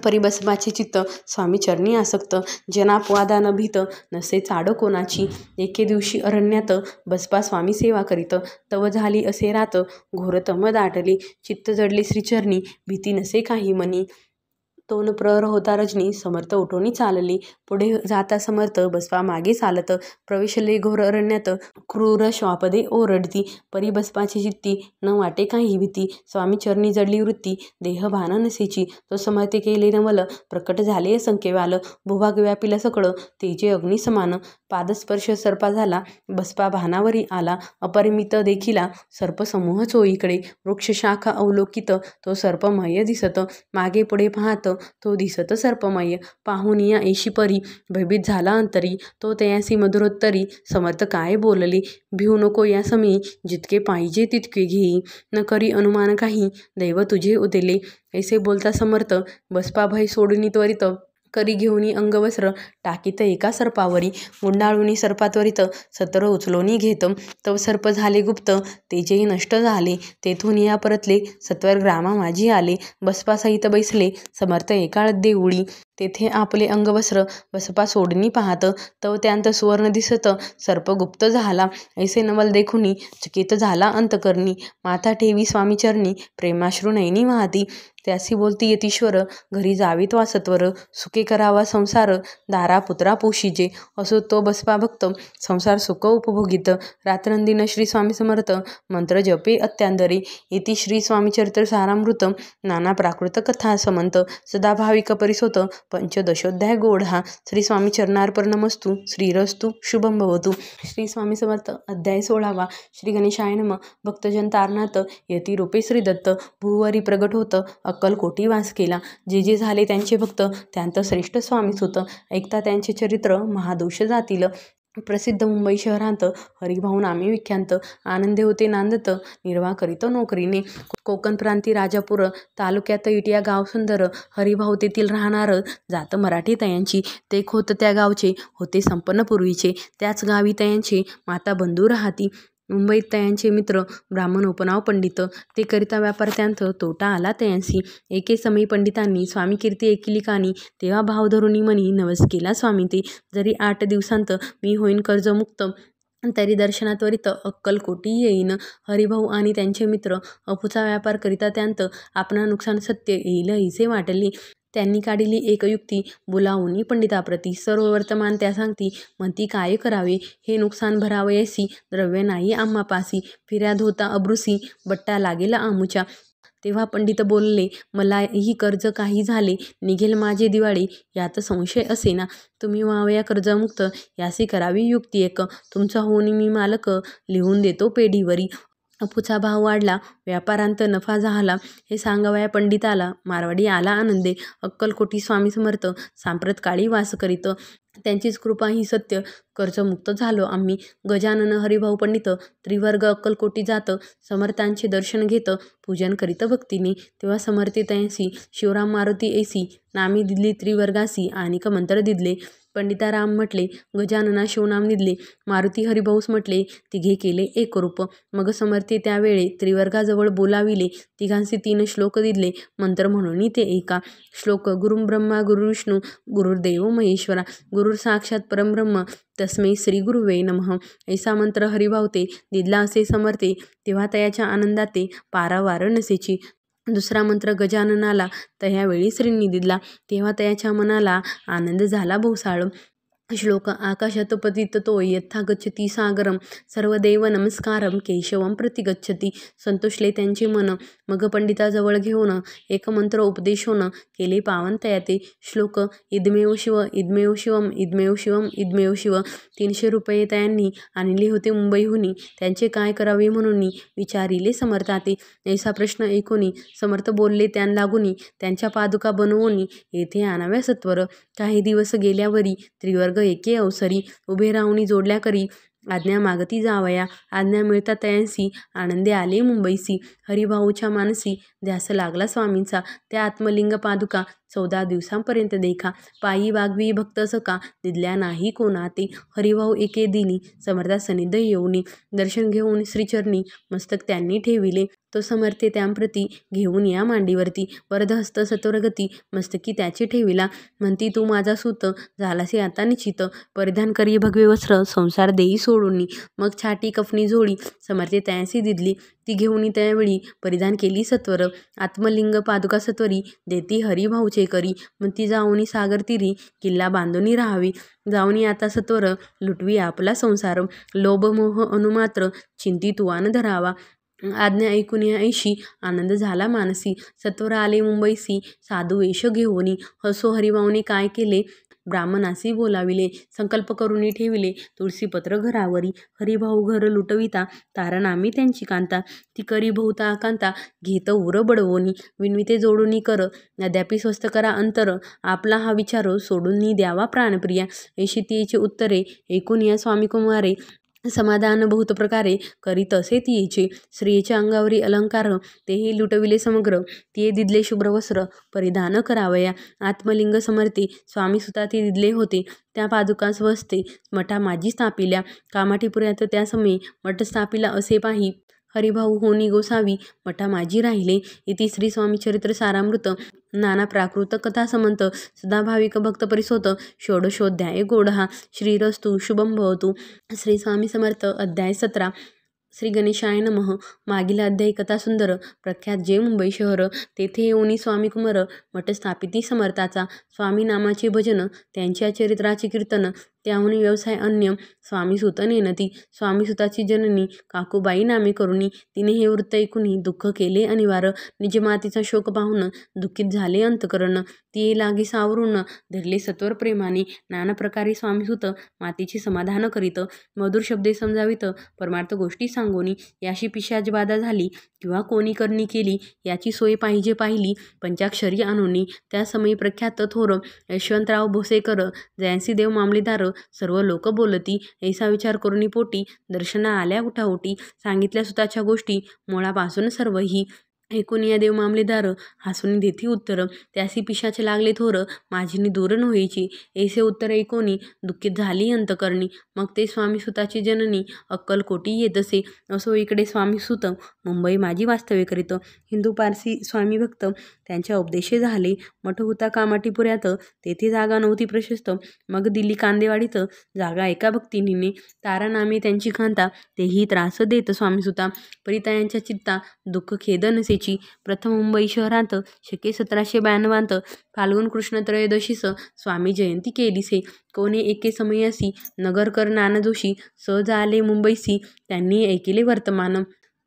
परी बसपाचे चित्त, स्वामी चरणी आसक्त. जनापवादा न भीत, नसे चाड कोणाची. एके दिवशी अरण्यात, बसपा स्वामी सेवा करीत. तव झाली असे रात, घोरतम दाटले. चित्त जडले श्रीचरणी, भीती नसे काही मनी. तोन प्रहर होता रजनी, समर्थ उठोनी चालली. पुढे जाता समर्थ, बसपा मागे चालत. प्रवेशले घोर अरण्यात, क्रूर श्वापदे ओरडती. परी बसपाची चित्ती, न वाटे काही भीती. स्वामी चरणी जडली वृत्ती, देह भान नसेची. तो समर्थे केले नवल, प्रकट झाले असंख्य वाल. भूभाग व्यापिला सकळ, तेजे अग्नी समान. पादस्पर्श सर्पा झाला, बसपा भानावरी आला. अपरिमित देखिला, सर्प समूह चोईकडे. वृक्ष शाखा अवलोकित, तो सर्पमय दिसत. मागे पुढे पाहत, तो दिसत सर्पमय. पाहून या ऐशी परी, भयभीत झाला अंतरी. तो तयासी मधुरोत्तरी, समर्थ काय बोलले. भिऊ नको या समी, जितके पाहिजे तितके घेई. न करी अनुमान काही, दैव तुझे उदेले. ऐसे बोलता समर्थ, बसपा भय सोडून त्वरित. करी घेऊनी अंगवस्त्र, टाकीत एका सर्पावरी. गुंडाळूनी सर्पात्वरित, सत्र उचलोनी घेत. तव सर्प झाले गुप्त, तेजेही नष्ट झाले. तेथून या परतले, सत्वर ग्रामा माझी आले. बसपासहित बैसले, समर्थ एका देऊळी. तेथे आपले अंगवस्त्र, बसपा सोडणी पाहत. तव त्यांत सुवर्ण दिसत, सर्प गुप्त झाला. ऐसे नवल देखुनी, चकित झाला अंतकरणी. माथा ठेवी स्वामी चरणी, प्रेमाश्रू नयनी वाहती. त्यासी बोलती यतीश्वर, घरी जावीत वा सत्वर. सुखे करावा संसार, दारा पुत्रा पोषिजे. असो तो बसपा भक्त, संसार सुख उपभोगित. रात्रंदिन श्री स्वामी समर्थ, मंत्र जपे अत्यांदरे. इति श्री स्वामी चरित्र सारामृत. नाना प्राकृत कथा समंत, सदा भाविक परिसोत. पंचदशोध्याय गोढा. श्री स्वामी चरणार्पणमस्तु. श्रीरस्तु शुभम भवतु. श्री स्वामी समर्थ. अध्याय 16. श्री गणेशाय नमः. भक्तजन तारणात, यती रूपे श्री दत्त. भूवरी प्रगट होत, अक्कलकोटी वास केला. जे जे झाले त्यांचे भक्त, त्यांत श्रेष्ठ स्वामीच होत. ऐकता त्यांचे चरित्र, महादोष जातील. प्रसिद्ध मुंबई शहरांत, हरिभाऊ नामे विख्यात. आनंदे होते नांदत, निर्वाह करीत नोकरीने. कोकण प्रांती राजापूर तालुक्यात इटिया गाव सुंदर. हरिभाऊ तेथील राहणार, जात मराठी तयांची. ते खोत त्या गावचे, होते संपन्न पूर्वीचे. त्याच गावी तयांचे माता बंधू राहती. मुंबईत तयांचे मित्र, ब्राह्मण उपनाव पंडित. ते करिता व्यापार त्यांत, तोटा आला तयांसी. एके समयी पंडितांनी स्वामी कीर्ती ऐकिली कानी. तेव्हा भाव धरुनी मनी, नवस केला स्वामी ते. जरी 8 दिवसांत मी होईन कर्जमुक्त, तरी दर्शनात्वरित अक्कलकोटी येईन. हरिभाऊ आणि त्यांचे मित्र अफूचा व्यापार करिता त्यांत, आपणा नुकसान सत्य येईल ऐसे वाटले. त्यांनी काढिली एक युक्ती, बोलावूनी पंडिताप्रती. सर्व वर्तमान त्या सांगती, म्हणती काय करावे. हे नुकसान भरावयासी, द्रव्य नाही आम्हा पासी. फिर्याद होता अब्रुसी, बट्टा लागेल आमुच्या. तेव्हा पंडित बोलले, मला ही कर्ज काही झाले, निघेल माझे दिवाळी, यात संशय असे ना. तुम्ही व्हावया कर्जमुक्त, यासी करावी युक्ती एक. तुमचा होऊन मी मालक, लिहून देतो पेढीवरी. अपूचा भाव वाढला, व्यापारांत नफा झाला, हे सांगावया पंडिताला. मारवाडी आला आनंदे. अक्कलकोटी स्वामी समर्थ सांप्रत काळी वास करीत. त्यांचीच कृपा ही सत्य, कर्जमुक्त झालो आम्ही. गजानन हरिभाऊ पंडित त्रिवर्ग अक्कलकोटी जात, समर्थांचे दर्शन घेत, पूजन करीत भक्तीने. तेव्हा समर्थे तयांसी शिवराम मारुती ऐसी, नामी दिदली त्रिवर्गासी, आणिक मंत्र दिदले. पंडिताराम म्हटले, गजानना शिवनाम दिदले. मारुती हरिभाऊस म्हटले, तिघे केले एक रूप. मग समर्थे त्यावेळे त्रिवर्गाजवळ बोलाविले, तिघांचे 3 श्लोक दिदले. मंत्र म्हणून ते एका. श्लोक: गुरुं ब्रह्मा गुरुर्विष्णू गुरुर्देव महेश्वरा, गुरुर साक्षात परब्रह्म तस्मै श्री गुरुवे नमः. ऐसा मंत्र हरिभाऊ ते दिदला असे समर्थे. तेव्हा तयाच्या आनंदाते पारावार नसेची. दुसरा मंत्र गजाननाला तयावेळी श्रींनी दिदला. तेव्हा तयाच्या मनाला आनंद झाला बहुसाळ. श्लोक: आकाशात पतितो यथा गच्छति सागरम, सर्वदेव नमस्कारम केशवम प्रति गच्छति. संतोषले त्यांचे मन. मग पंडिताजवळ घेऊन एक मंत्र उपदेशोन केले पावन तयाते. श्लोक: इदमेव शिव इदमेव शिवम इदमेव शिवम इदमेव शिव. 300 रुपये त्यांनी आणले होते मुंबईहुनी. त्यांचे काय करावे म्हणून विचारिले समर्थाते. ऐसा प्रश्न ऐकोनी समर्थ बोलले त्यां लागुनी, त्यांच्या पादुका बनवोनी येथे आणाव्या सत्वर. काही दिवस गेल्यावरी त्रिवर्ग एके अवसरी, उभे राहुनी जोडल्या करी, आज्ञा मागती जावया. आज्ञा मिळता तयांसी आनंदे आले मुंबईसी. हरिभाऊच्या मानसी ध्यास लागला स्वामींचा. त्या आत्मलिंग पादुका 14 दिवसांपर्यंत देखा. पायी वागवी भक्त सका, दिदल्या नाही कोणाते. हरिभाऊ एके दिनी समर्था सनिध येऊनी, दर्शन घेऊन श्रीचरणी मस्तक त्यांनी ठेविले. तो समर्थे त्यांप्रती घेऊन या मांडीवरती, वरदहस्त सत्वरगती मस्तकी त्याची ठेविला. म्हणती, तू माझा सूत झालासे आता निश्चित, परिधान करी भगवे वस्त्र संसार देई सोडूनी. मग छाटी कफनी झोळी समर्थे तयांसी दिदली. ती घेऊन त्यावेळी परिधान केली सत्वर. आत्मलिंग पादुका सत्वरी देती हरिभाऊचे करी. म्हणती, जाऊनी सागर तीरी किल्ला बांधूनी राहावी. जाऊनी आता सत्वर लुटवी आपला संसार, लोभ मोह अनुमात्र चिंती तुवान धरावा. आज्ञा ऐकून ऐशी आनंद झाला मानसी. सत्वर आले मुंबईसी साधू वेश घेऊनी. हसो हरिभाऊने काय केले, ब्राह्मणासी बोलाविले, संकल्प करून ठेविले तुळशीपत्र घरावरी. हरिभाऊ घर लुटविता, तारनामी त्यांची कांता, ती करी बहुता आकांता, घेत उर बडवोनी. विनविते जोडूनी कर, अद्यापि स्वस्त करा अंतर, आपला हा विचार सोडून द्यावा प्राणप्रिया. ऐशी तिचे उत्तरे ऐकून या स्वामी कुमारे, समाधान बहुत प्रकारे करीत असे तियेचे. स्त्रियेच्या अंगावरी अलंकार तेही लुटविले समग्र, तिये दिदले शुभ्र वस्त्र परिधान करावया. आत्मलिंग समर्थे स्वामी सुता ते दिदले होते. त्या पादुकास वस्ते मठा माझी स्थापिल्या. कामाठीपुऱ्यात त्या समयी मठ स्थापिला असे पाही, हरिभाऊ होनी गोसावी मठा माझी राहिले. इति श्री स्वामी चरित्र सारामृत नाना प्राकृत कथा समंत सदाभाविक भक्त परिसोत षोडशोध्याय गोडहा. श्रीरस्तु शुभम भवतु. श्री स्वामी समर्थ. अध्याय 17. श्री गणेशाय नमः. मागील अध्यायी कथा सुंदर. प्रख्यात जे मुंबई शहर, तेथे येऊनी स्वामी कुमार मठ स्थापिती समर्थाचा. स्वामी नामाचे भजन, त्यांच्या चरित्राचे कीर्तन, त्याहून व्यवसाय अन्य. स्वामीसुत नेनती. स्वामीसुताची जननी काकूबाई नामे करुणी. तिने हे वृत्त ऐकून दुःख केले अनिवार्य. निज मातेचा शोक पाहून दुःखित झाले अंतकरण. ती लागी सावरून धरले सत्वर प्रेमाने. नाना प्रकारे स्वामीसुत मातेचे समाधान करीत, मधुर शब्दे समजावित, परमार्थ गोष्टी सांगोनी. याशी पिशाच बाधा झाली किंवा कोणी करणी केली, याची सोय पाहिली पंचाक्षरी आणोनी. त्या समयी प्रख्यात थोर यशवंतराव भोसेकर, जयंसी देव मामलेदार सर्व लोक बोलती. ऐसा विचार करुणी पोटी दर्शना आल्या उठाउटी. सांगितल्या सुताच्या गोष्टी मुळापासून सर्वही. ऐकून या देव मामलेदार हसून देती उत्तर. त्यासी पिशाच लागले थोर, माझीनी दूर नव्हेची. ऐसे उत्तर ऐकोनी दुःखित झाली अंतकरणी. मग ते स्वामीसुताची जननी अक्कलकोटी येतसे. असो इकडे स्वामीसुत मुंबई माझी वास्तव्य करीत. हिंदू पारसी स्वामी भक्त त्यांच्या उपदेशे झाले. मठ होता कामाठीपुऱ्यात, तेथे जागा नव्हती प्रशस्त. मग दिल्ली कांदेवाडीत जागा एका भक्तिनीने. तारा नामे त्यांची कांता, तेही त्रास देत स्वामीसुता. परितायांच्या चित्ता दुःख खेद नसेची. प्रथम मुंबई शहरात शके 1792 फाल्गुन कृष्ण त्रयोदशीस स्वामी जयंती केलीसे. कोणे एके समयासी नगरकर नाना जोशी सहज आले मुंबईसी. त्यांनी ऐकिले वर्तमान.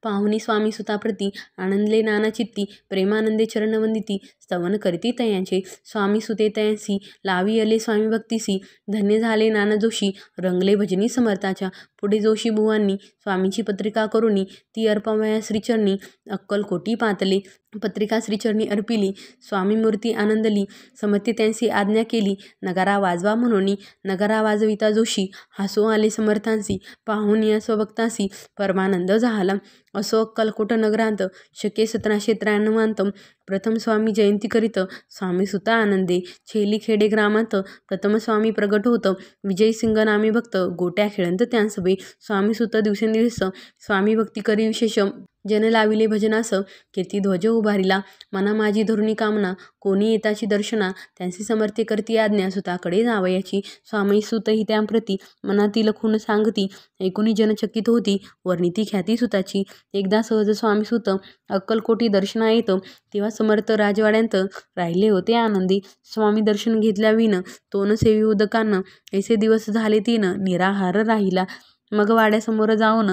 पाहुनी स्वामी सुताप्रती आनंदले नाना चित्ती प्रेमानंदे चरणवंदिती स्तवन करीती तयांचे स्वामी सुते तयांसी लावी अले स्वामी भक्तीसी धन्य झाले नाना जोशी रंगले भजनी समर्थाच्या पुढे जोशी बुवांनी स्वामींची पत्रिका करुनी ती अर्पवया श्रीचरणी अक्कलकोटी पातले पत्रिका श्रीचरणी अर्पिली स्वामी मूर्ती आनंदली समर्थ त्यांची आज्ञा केली नगारा वाजवा म्हणून नगारा वाजविता जोशी हसू आले समर्थांसी पाहून या स्वभक्तांसी परमानंद झाला असो अक्कलकोट नगरांत शके 1793 प्रथम स्वामी जयंती करीत स्वामी सुता आनंदे छेली खेडे ग्रामात प्रथम स्वामी प्रगट होत विजय सिंग नामे भक्त गोट्या खेळंत त्यांसभे स्वामी सुत दिवसेंदिवस स्वामी भक्ती करी विशेष जन लाविले भजनास कीर्ती ध्वज उभारिला मना माझी धरुणी कामना कोणी येताची दर्शना त्यांची समर्थे करती आज्ञा सुताकडे जावयाची स्वामी सुत ही त्यांप्रती मनातील खून सांगती ऐकुनी जनचकित होती वर्णिती ख्याती सुताची एकदा सहज स्वामी सुत अक्कलकोटी दर्शना येत तेव्हा समर्थ राजवाड्यांत राहिले होते आनंदी स्वामी दर्शन घेतल्याविन तोन सेवी उदकान ऐसे दिवस झाले तीन निराहार राहिला मग वाड्यासमोर जाऊन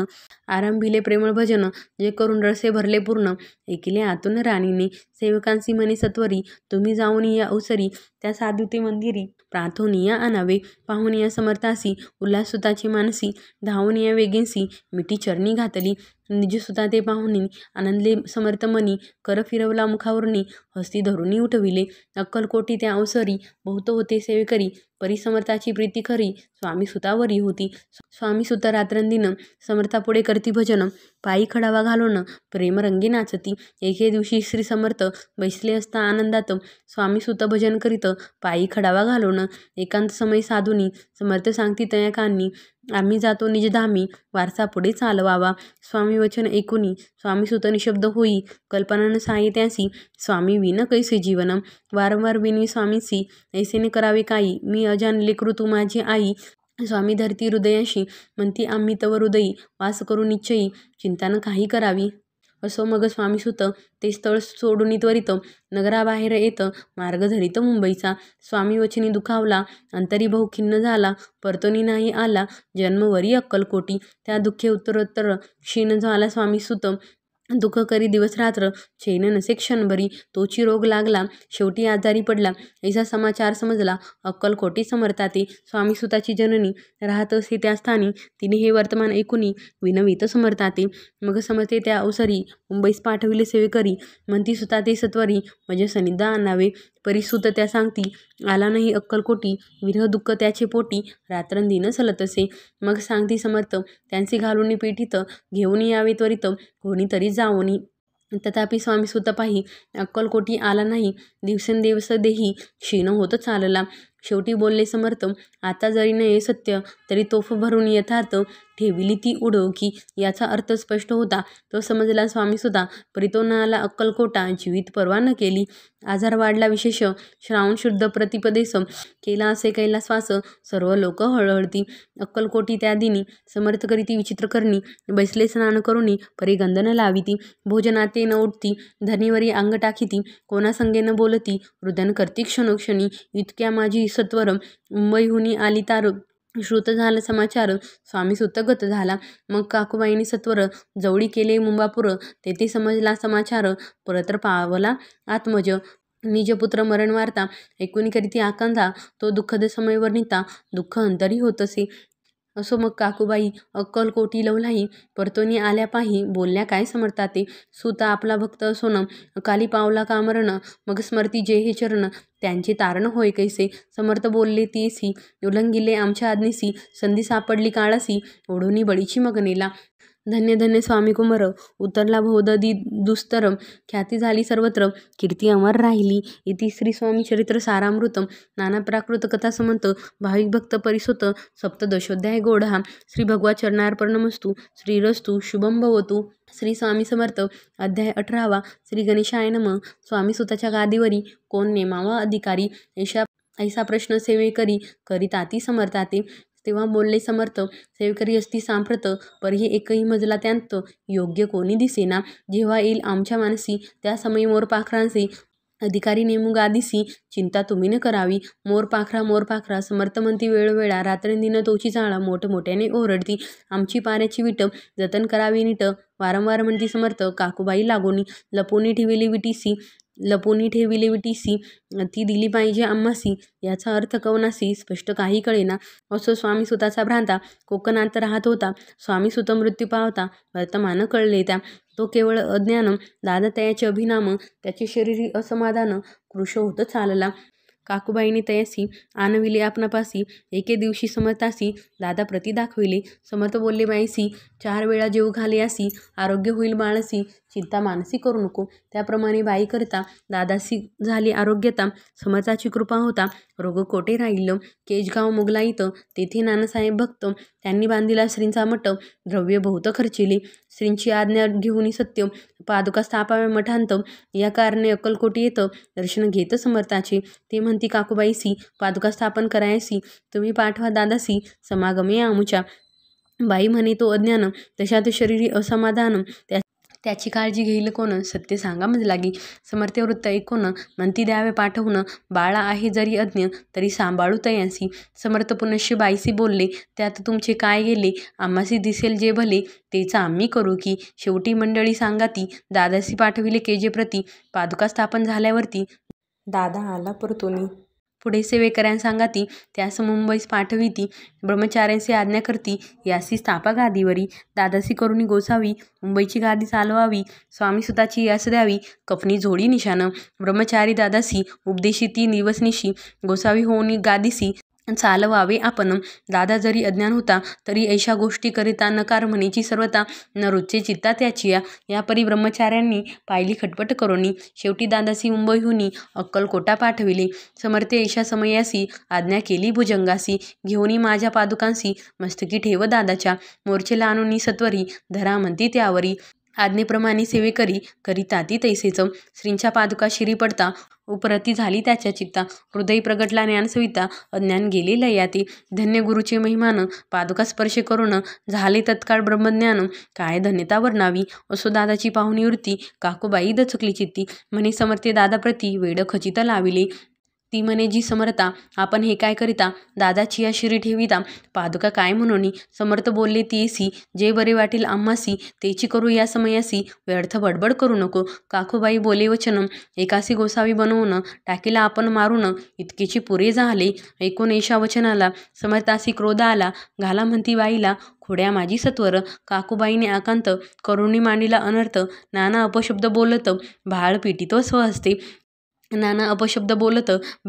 आरंभिले प्रेमळ भजन जे करून रसे भरले पूर्ण ऐकिले आतून राणीने सेवकांसी म्हणे सत्वरी तुम्ही जाऊन या अवसरी त्या साधुते मंदिरी प्रार्थोनिया आणावे पाहुनिया समर्थासी उल्हासुताची मानसी धावनिया वेगेंसी मिठी चरणी घातली निजसुता ते पाहुनी आनंदले समर्थ मनी कर फिरवला मुखावरणी हस्ती धरुनी उठविले अक्कलकोटी त्या अवसरी बहुत होते सेवेकरी परिसमर्थाची प्रीती खरी स्वामी सुतावरी होती स्वामी सुत रात्रंदिन समर्थापुढे करती भजन पायी खडावा घालून प्रेमरंगी नाचती एके दिवशी श्री समर्थ बैसले असता आनंदात स्वामी सुत भजन करीत पायी खडावा घालून एकांत समय साधुनी समर्थ सांगती तयाकांनी आम्ही जातो निजधामी वारसा पुढे चालवावा स्वामी वचन ऐकुनी स्वामी सुत निशब्द होई कल्पनान साये त्यांसी स्वामी विन कैसे जीवन वारंवार विनवी स्वामींसी ऐसेने करावे काही मी अजान लेकरू तू माझी आई स्वामी धरती हृदयाशी म्हणती आम्ही तव हृदयी वास करू निश्चयी चिंतान काही करावी असो मग स्वामीसुत ते स्थळ सोडून त्वरित नगराबाहेर येत मार्ग धरित मुंबईचा स्वामी वचनी दुखावला अंतरी बहु खिन्न झाला परतोनी नाही आला जन्मवरी अक्कलकोटी त्या दुःखे उत्तरोत्तर क्षीण झाला स्वामीसुत दुःख करी दिवस रात्र चैन नसे क्षणभरी तोची रोग लागला शेवटी आजारी पडला ऐसा समाचार समजला अक्कलकोटी समर्थाते स्वामीसुताची जननी राहत असे त्या स्थानी तिने हे वर्तमान ऐकुनी विनवित समर्थाते मग समर्थे त्या अवसरी मुंबईस पाठविले सेवेकरी म्हणती सुताते सत्वरी मज सनिधा आणावे परिसुत त्या सांगती आला नाही अक्कलकोटी विरह दुःख त्याचे पोटी रात्रंदिन सलतसे मग सांगती समर्थ त्यांचे घालून पीठित घेऊन यावे त्वरित कोणीतरी जावोनी तथापि स्वामी सुत पाही अक्कलकोटी आला नाही दिवसेंदिवस देही क्षीण होत चालला शेवटी बोलले समर्थ आता जरी नये सत्य तरी तोफ भरून यथार्थ ठेविली ती उडवकी याचा अर्थ स्पष्ट होता तो समजला स्वामीसुता परितो न आला अक्कलकोटा जीवित परवा न केली आजार वाढला विशेष श्रावण शुद्ध प्रतिपदेश केला असे कैलासवास सर्व लोक हळहळती अक्कलकोटी त्या दिनी समर्थ करीती विचित्र करणी बैसले स्नान करुनी परिगंधन लाविती भोजनाते न उठती धनीवरी अंग टाकीती कोणासंगे न बोलती हृदन करती क्षणोक्षणी इतक्या माझी सत्वर मुंबईहुनी आली तार श्रुत झाला समाचार स्वामी सुतगत झाला मग काकूबाईंनी सत्वर जवळी केले मुंबापूर तेथे समजला समाचार परत्र पावला आत्मज निजपुत्र मरण वार्ता ऐकून करीती आकांता तो दुःखद समय वर्णिता दुःख अंतरी होत असे असो मग काकूबाई अक्कलकोटी लवलाही परतोनी आल्या पाही बोलल्या काय समर्थाते सुता आपला भक्त असोन अकाली पावला कामरण मग स्मरती जे हे चरण त्यांचे तारण होय कैसे समर्थ बोलले तीसी उल्लंघिले आमच्या आज्ञेसी संधी सापडली काळासी ओढोनी बळीची मग नेला धन्य धन्य स्वामी कुमार उतरला बहुदधी दुस्तर ख्याती झाली सर्वत्र कीर्ती अमर राहिली इति श्री स्वामी चरित्र सारामृतम नाना प्राकृत कथा समंत भाविक भक्त परिसुत सप्तदशोध्याय गोढा श्री भगवा चरणार्पणमस्तु श्रीरस्तु शुभम भवतु श्री स्वामी समर्थ अध्याय 18 श्री गणेशाय नमः स्वामी सुताच्या गादीवरी कोण नेमावा अधिकारी ऐसा प्रश्न सेवेकरी करीताती समर्थाते तेव्हा बोलले समर्थ सेवेकरी असती सांप्रत परही एकही मजला त्यांत योग्य कोणी दिसेना जेव्हा येईल आमच्या मानसी त्या समयी मोर पाखरांचे अधिकारी नेमू गादीसी चिंता तुम्ही न करावी. मोर पाखरा समर्थ म्हणती वेळोवेळा. रात्रंदिन तोची चाळा मोठमोठ्याने ओरडती. आमची पाऱ्याची विट जतन करावी नीट. वारंवार म्हणती समर्थ. काकूबाई लागोनी. लपूनी ठेविले विटीसी ती दिली पाहिजे आम्हासी. याचा अर्थ कवनासी स्पष्ट काही कळेना. असो स्वामी सुताचा भ्रांता कोकणात राहत होता. स्वामी सुत मृत्यू पावता वर्तमान कळले त्या. तो केवळ अज्ञान. दादा तयाचे अभिनाम त्याचे शरीरी असमाधान कृश होत चालला. काकूबाईने तयासी आणविले आपणापासी. एके दिवशी समर्थासी दादा प्रती दाखविले. समर्थ बोलले बाईसी 4 वेळा जेवू घाले यासी. आरोग्य होईल बाळसी. चिंता मानसी करू नको. त्याप्रमाणे बाई करता दादासी झाली आरोग्यता. समर्थाची कृपा होता रोग कोठे राहिलं. केजगाव मुगलाईत तेथे नानासाहेब भक्त त्यांनी बांधिला श्रींचा मठ. द्रव्य बहुत खर्चिले. श्रींची आज्ञा घेऊन सत्य पादुका स्थापाव्या मठांत. या कारणे अक्कलकोटी येतं दर्शन घेत समर्थाचे. ते म्हणती काकूबाईसी पादुका स्थापन करायसी तुम्ही पाठवा दादासी समागमे आमुच्या. बाई म्हणे तो अज्ञान तशात शरीरी असमाधान त्याची काळजी घेईल कोण. सत्य सांगा मज लागी. समर्थ वृत्त ऐकून म्हणती द्यावे पाठवून. बाळा आहे जरी अज्ञ तरी सांभाळू तयासी. समर्थ पुनश्च बाईसी बोलले त्यात तुमचे काय गेले. आम्हासी दिसेल जे भले तेच आम्ही करू की. शेवटी मंडळी सांगाती दादासी पाठविले केजे प्रती. पादुका स्थापन झाल्यावरती दादा आला परतोनी. पुढे सेवेकऱ्यां सांगाती त्यास मुंबईस पाठविती. ब्रह्मचार्यांसी आज्ञा करती यासी स्थापा गादीवरी. दादासी करुणी गोसावी मुंबईची गादी चालवावी. स्वामी सुताची यास द्यावी कफनी झोडी निशान. ब्रह्मचारी दादासी उपदेशी ती दिवसनिशी. गोसावी होऊन गादीसी चालवावे आपण. दादा जरी अज्ञान होता तरी ऐशा गोष्टी करिता नकार म्हणेची सर्वता. न रुचे चित्ता त्याची या परी ब्रह्मचार्यांनी पाहिली खटपट करोनी. शेवटी दादासी मुंबईहुनी अक्कलकोटा पाठविले. समर्थे ऐशा समयासी आज्ञा केली भुजंगासी. घेऊनी माझ्या पादुकांसी मस्तकी ठेव दादाच्या. मोर्चेला आणूनी सत्वरी धरा म्हणती त्यावरी. आज्ञेप्रमाणे सेवेकरी करिता ती तैसेच. श्रींच्या पादुका शिरी पडता उपरती झाली त्याच्या चित्ता. हृदय प्रगटला ज्ञानसविता अज्ञान गेले लयाती. धन्य गुरुचे महिमान पादुका स्पर्श करून झाले तत्काळ ब्रह्मज्ञान. काय धन्यता वर्णावी. असो दादाची पाहुणी वृत्ती काकूबाई दचकली चित्ती. म्हणे समर्थे दादाप्रती वेड खचित लाविले. ती म्हणे जी समर्था आपण हे काय करिता. दादाची या शिरी ठेविता पादुका काय म्हणोनी. समर्थ बोलले तीसी जे बरे वाटेल आम्हासी तेची करू या समयासी. व्यर्थ बडबड करू नको. काकूबाई बोले वचन एकासी गोसावी बनवून टाकीला आपण मारून इतकेची पुरे झाले. ऐकून ऐशा वचनाला समर्थासी क्रोध आला. घाला म्हणती बाईला खोड्या माझी सत्वर. काकूबाईने आकांत करुणी मांडीला अनर्थ. नाना अपशब्द बोलत भाळ पिटीत स्वहस्ते.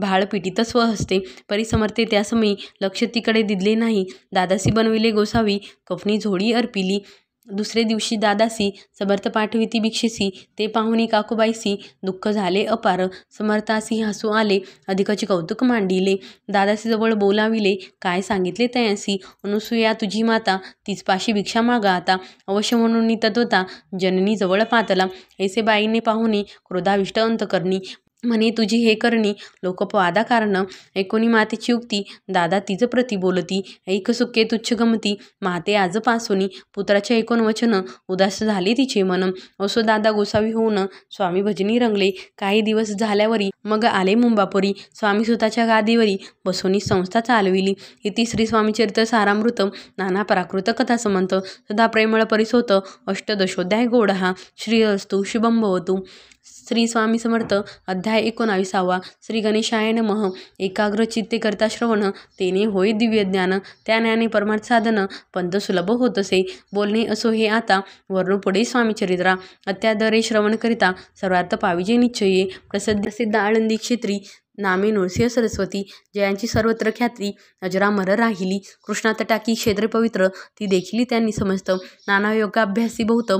भाळ पिटीत स्वहस्ते. परिसमर्थे त्यासमयी लक्ष तिकडे दिले नाही. दादासी बनविले गोसावी कफनी झोडी अर्पिली. दुसरे दिवशी दादासी समर्थ पाठविती भिक्षेसी. ते पाहुणी काकूबाईसी दुःख झाले अपार. समर्थासी हसू आले अधिकचे कौतुक मांडिले. दादासी जवळ बोलाविले काय सांगितले तयासी. अनुसूया तुझी माता तीच पाशी भिक्षा मागा आता. अवश्य म्हणून तत्वता जननी जवळ पातला. ऐसे बाईने पाहुणी क्रोधाविष्ट अंतकरणी. म्हणे तुझी हे करणी लोकपवादा कारण. ऐकोनी मातेची उक्ती दादा तिज प्रती बोलती. ऐक सुखे तुच्छ गमती माते आज पासोनी. पुत्राचे ऐकून वचन उदास झाले तिचे मन. असो दादा गोसावी होऊन स्वामी भजनी रंगले. काही दिवस झाल्यावरी मग आले मुंबापुरी. स्वामी सुताच्या गादीवरी बसोनी संस्था चालविली. इति श्री स्वामीचरित्र सारामृत नाना प्राकृत कथा समंत सदा प्रेमळ परिसोत अष्टदशोध्याय गोडहा. श्री अस्तु शुभं भवतु. श्री स्वामी समर्थ. अध्याय 19. श्री गणेशाय नमः. एकाग्र चित्ते करता श्रवण तेने होय दिव्य ज्ञान. त्या ज्ञाने परमार्थ साधन पंथ सुलभ होतसे. बोलणे असो हे आता वर्णू पुढे स्वामीचरित्रा. अत्यादरे श्रवण करिता सर्वार्थ पाविजे निश्चये. प्रसिद्ध आळंदी क्षेत्री नामे नृसिंह सरस्वती. जयांची सर्वत्र ख्याती अजरामर राहिली. कृष्णातटाकी क्षेत्रे पवित्र ती देखिली त्यांनी समस्त. नाना योगाभ्यासी बहुत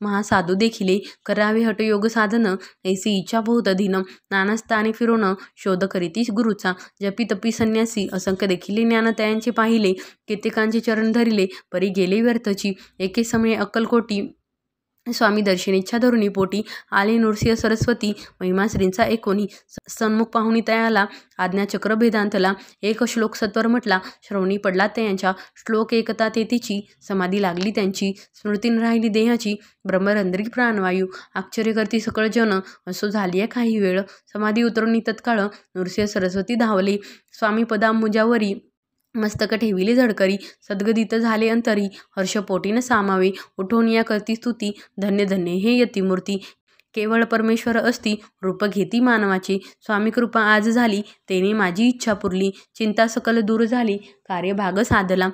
महासाधू देखिले. करावे हटयोग साधन ऐसी इच्छा बहुत दिन. नाना स्थानी फिरून शोध करीती गुरुचा. जपी तपी संन्यासी असंख्य देखिले ज्ञान त्यांचे पाहिले. कित्येकांचे चरण धरिले परी गेले व्यर्थची. एके समये अक्कलकोटी स्वामी दर्शनेच्छा धरुणी पोटी आले नृसिंह सरस्वती महिमाश्रींचा एकोणी सन्मुख पाहुणी तयाला आज्ञाचक्र भेदांतला एक श्लोक सत्वर म्हटला श्रवणी पडला त्यांच्या श्लोक एकता तेतीची समाधी लागली त्यांची स्मृतीन राहिली देहाची ब्रह्मरंध्री प्राणवायू आश्चर्य करती सकळ जन असो झाली काही वेळ समाधी उतरवणी तत्काळ नृसिंह सरस्वती धावले स्वामी पदांबुजावरी मस्तक ठेविले झडकरी सद्गदित झाले अंतरी हर्षपोटीन सामावे उठवून या करती स्तुती धन्य धन्य हे यतिमूर्ती केवळ परमेश्वर असती रूप घेती मानवाची स्वामी कृपा आज झाली तेने माझी इच्छा पुरली चिंता सकल दूर झाली कार्यभाग साधला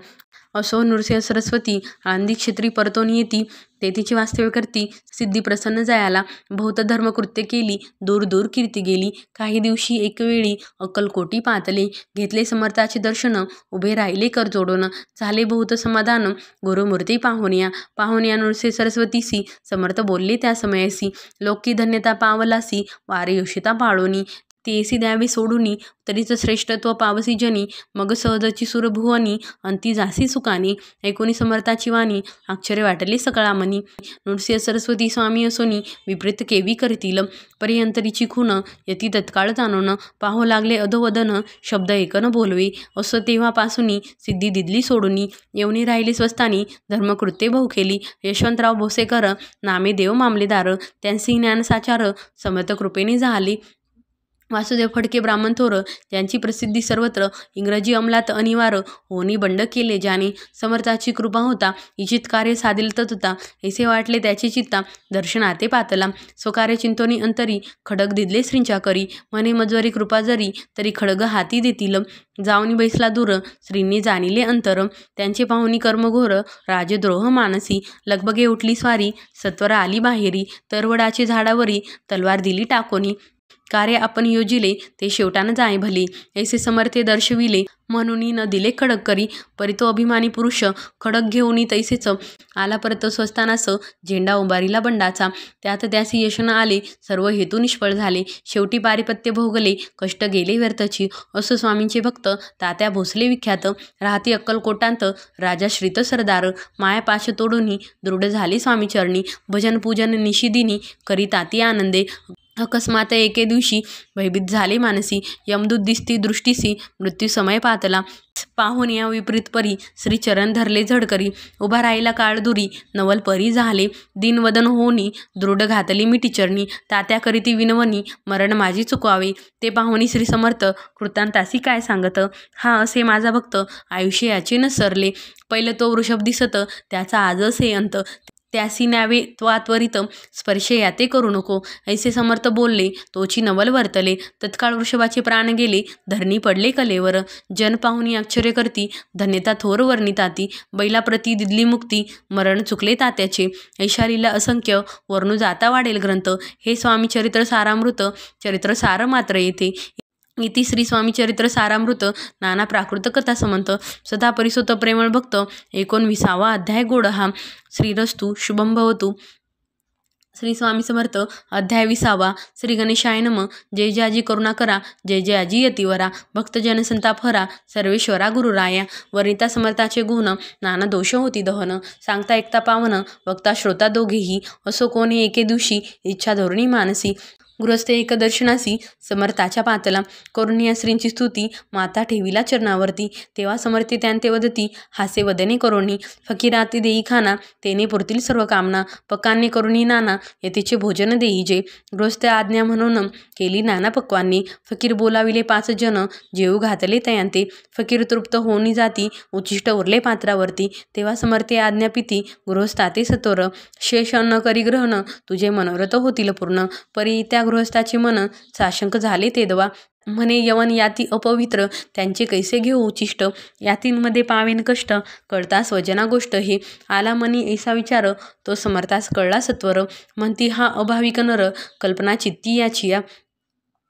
असो नृसिंह सरस्वती आळंदी क्षेत्री परतोन येती तेथीची वास्तव्य करती सिद्धी प्रसन्न जयाला बहुत धर्मकृत्य केली दूर दूर कीर्ती गेली काही दिवशी एक वेळी अक्कलकोटी पातले घेतले समर्थाचे दर्शन उभे राहिले कर जोडून झाले बहुत समाधान गुरुमूर्ती पाहुण्या नृसिंह सरस्वतीसी समर्थ बोलले त्या समयासी लोकी धन्यता पावलासी वारे योषिता पाळोनी तेसी द्यावे सोडूनी तरीच श्रेष्ठत्व पावसी जनी मग सहजची सुरभुवनी अंती जासी सुखानी ऐकोनी समर्थाची वाणी आश्चर्य वाटले सकळा मनी नृसिंह सरस्वती स्वामी असोनी विपरीत केवी करतील पर्यंतरीची खून यती तत्काळ जाणून पाहो लागले अधोवदन शब्द एकन बोलवे असं तेव्हापासूनी सिद्धी दिदली सोडूनी येऊनी राहिली स्वस्तानी धर्मकृत्ये बहुखेली यशवंतराव भोसेकर नामे देव मामलेदार त्यांसी ज्ञानसाचार समर्थ कृपेने झाले वासुदेव फडके ब्राह्मण थोर त्यांची प्रसिद्धी सर्वत्र इंग्रजी अंमलात अनिवार्य होनी बंड केले ज्याने समर्थाची कृपा होता इचित कार्य साधिल होता ऐसे वाटले त्याची चित्ता दर्शनाते पातला स्वकार्य चिंतोनी अंतरी खडग दिदले श्रींच्या करी म्हणे मजवरी कृपा जरी तरी खडग हाती देतील जाऊनी बैसला दूर श्रींनी जाणिले अंतर त्यांचे पाहुणी कर्मघोर राजद्रोह मानसी लगबगे उठली स्वारी सत्वर आली बाहेरी तरवडाचे झाडावरी तलवार दिली टाकोनी कार्य आपण योजिले ते शेवटानं जाय भले ऐसे समर्थे दर्शविले म्हणून न दिले खडग करी परितो अभिमानी पुरुष खडग घेऊनी तैसेच आला परत स्वस्तानास झेंडा उभारीला बंडाचा त्यात त्यासी यशन आले सर्व हेतू निष्फळ झाले शेवटी पारिपत्य भोगले कष्ट गेले व्यर्थची असं स्वामींचे भक्त तात्या भोसले विख्यात राहती अक्कलकोटांत राजा श्रीत सरदार मायापाश तोडूनी दृढ झाले स्वामीचरणी भजन पूजन निशिदिनी करी ताती आनंदे अकस्मात एके दिवशी भयभीत झाले मानसी यमदूत दिसती दृष्टीसी मृत्यू समय पातला पाहून या विपरीत परी श्रीचरण धरले झडकरी उभा राहिला काळ दुरी नवल परी झाले दिनवदन होनी दृढ घातली मी टिचरणी तात्या करीती विनवणी मरण माझी चुकवावे ते पाहुणी श्री समर्थ कृतांतासी काय सांगत हा असे माझा भक्त आयुष्य याचे न सरले पहिलं तो वृषभ दिसत त्याचा आज असे अंत त्यासी न्यावे त्वात्वरित स्पर्श याते करू नको ऐसे समर्थ बोलले तोची नवल वर्तले तत्काळ वृषभाचे प्राण गेले धरणी पडले कलेवर जन पाहुणी आश्चर्य करती धन्यता थोर वर्णिताती बैलाप्रती दिदली मुक्ती मरण चुकले तात्याचे ऐशालीला असंख्य वर्णू जाता वाढेल ग्रंथ हे स्वामी चरित्र सारामृत चरित्र सार मात्र येते इति श्री स्वामी चरित्र सारामृत नाना प्राकृत कथा समंत सदा परिसोत प्रेमळ भक्त 19वा अध्याय गोड हा श्रीरस्तु शुभम भवतु श्री स्वामी समर्थ अध्याय 20वा श्री गणेशाय नम जय जय आजी करुणा करा जय जय आजी यतिवरा भक्त जनसंताप हरा सर्वेश्वरा गुरुराया वर्णिता समर्थाचे गुण नाना दोष होती दहन सांगता ऐकता पावन वक्ता श्रोता दोघेही असो कोणी एके दिवशी इच्छा धोरणी मानसी गृहस्थ एक दर्शनासी समर्थाच्या पातला करुणिया श्रींची स्तुती माता ठेविला चरणावरती तेव्हा समर्थे त्यांते वदती हासे वदने करुणी फकीराती देई खाना तेने पुरतील सर्व कामना पकांनी करुणी नाना यतीचे भोजन देई जे गृहस्थ आज्ञा म्हणून केली नाना पक्वांनी फकीर बोलाविले 5 जन जेऊ घातले तयांते फकीर तृप्त होऊनी जाती उच्चिष्ट उरले पात्रावरती तेव्हा समर्थे आज्ञा पिती गृहस्थाते सतोर शेष न करी ग्रहण तुझे मनोरथ होतील पूर्ण परी त्या गृहस्थाचे मन साशंक झाले तेदवा म्हणे यवन याती अपवित्र त्यांचे कैसे घेऊ उचिष्ट यातींमध्ये पावेन कष्ट कळता स्वजना गोष्ट हे आला मनी ऐसा विचार तो समर्थास कळला सत्वर म्हणती हा अभाविक नर कल्पना चित्ती याची या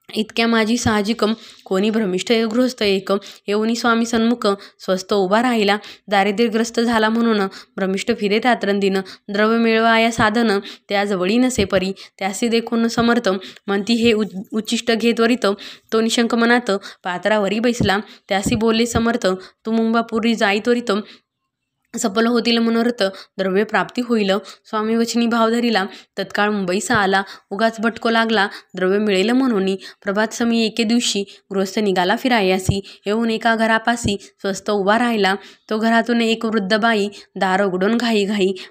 इतक्या माझी साहजिकम कोणी भ्रमिष्ठ गृहस्थ एक येऊनी स्वामी सन्मुख स्वस्त उभा राहिला दारिद्र्यग्रस्त झाला म्हणून भ्रमिष्ठ फिरे रात्रंदिन द्रव्य मिळवाया साधन त्याजवळी नसे परी त्यासी देखून समर्थ म्हणती हे उच्चिष्ट घे त्वरित तो निशंक मनात पात्रावरी बैसला त्यासी बोलले समर्थ तू मुंबापुरी जाई त्वरित सफल होतील मनोरथ, द्रव्य प्राप्ती होईल. स्वामी वचनी भाव धरिला, तत्काळ मुंबईसा आला. उगाच भटको लागला, द्रव्य मिळेल म्हणून. प्रभात समी एके दिवशी गृहस्थ निघाला फिरायासी. येऊन एका घरापासी स्वस्त उभा राहिला. तो घरातून एक वृद्ध बाई दार उघडून घाई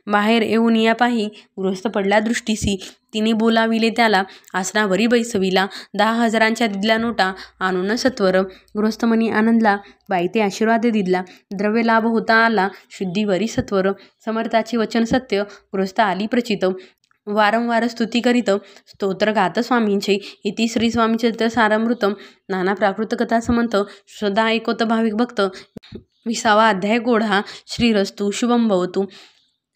बाहेर येऊन या पाही गृहस्थ पडला दृष्टीसी. तिने बोलाविले त्याला, आसनावरी बैसविला. 10,000च्या दिदल्या नोटा आणून सत्वर. गृहस्थ मनी आनंदला, बाई ते आशीर्वाद दिदला. द्रव्य लाभ होता आला, शुद्धीवरी सत्वर. समर्थाचे वचन सत्य, गृहस्थ आली प्रचित. वारंवार स्तुती करीत, स्तोत्र गात स्वामींचे. इति श्री स्वामी चरित्र सारामृत. नाना प्राकृत कथा समंत, सदा ऐकोत भाविक भक्त. 20वा अध्याय गोढा. श्रीरस्तु शुभम भवतु.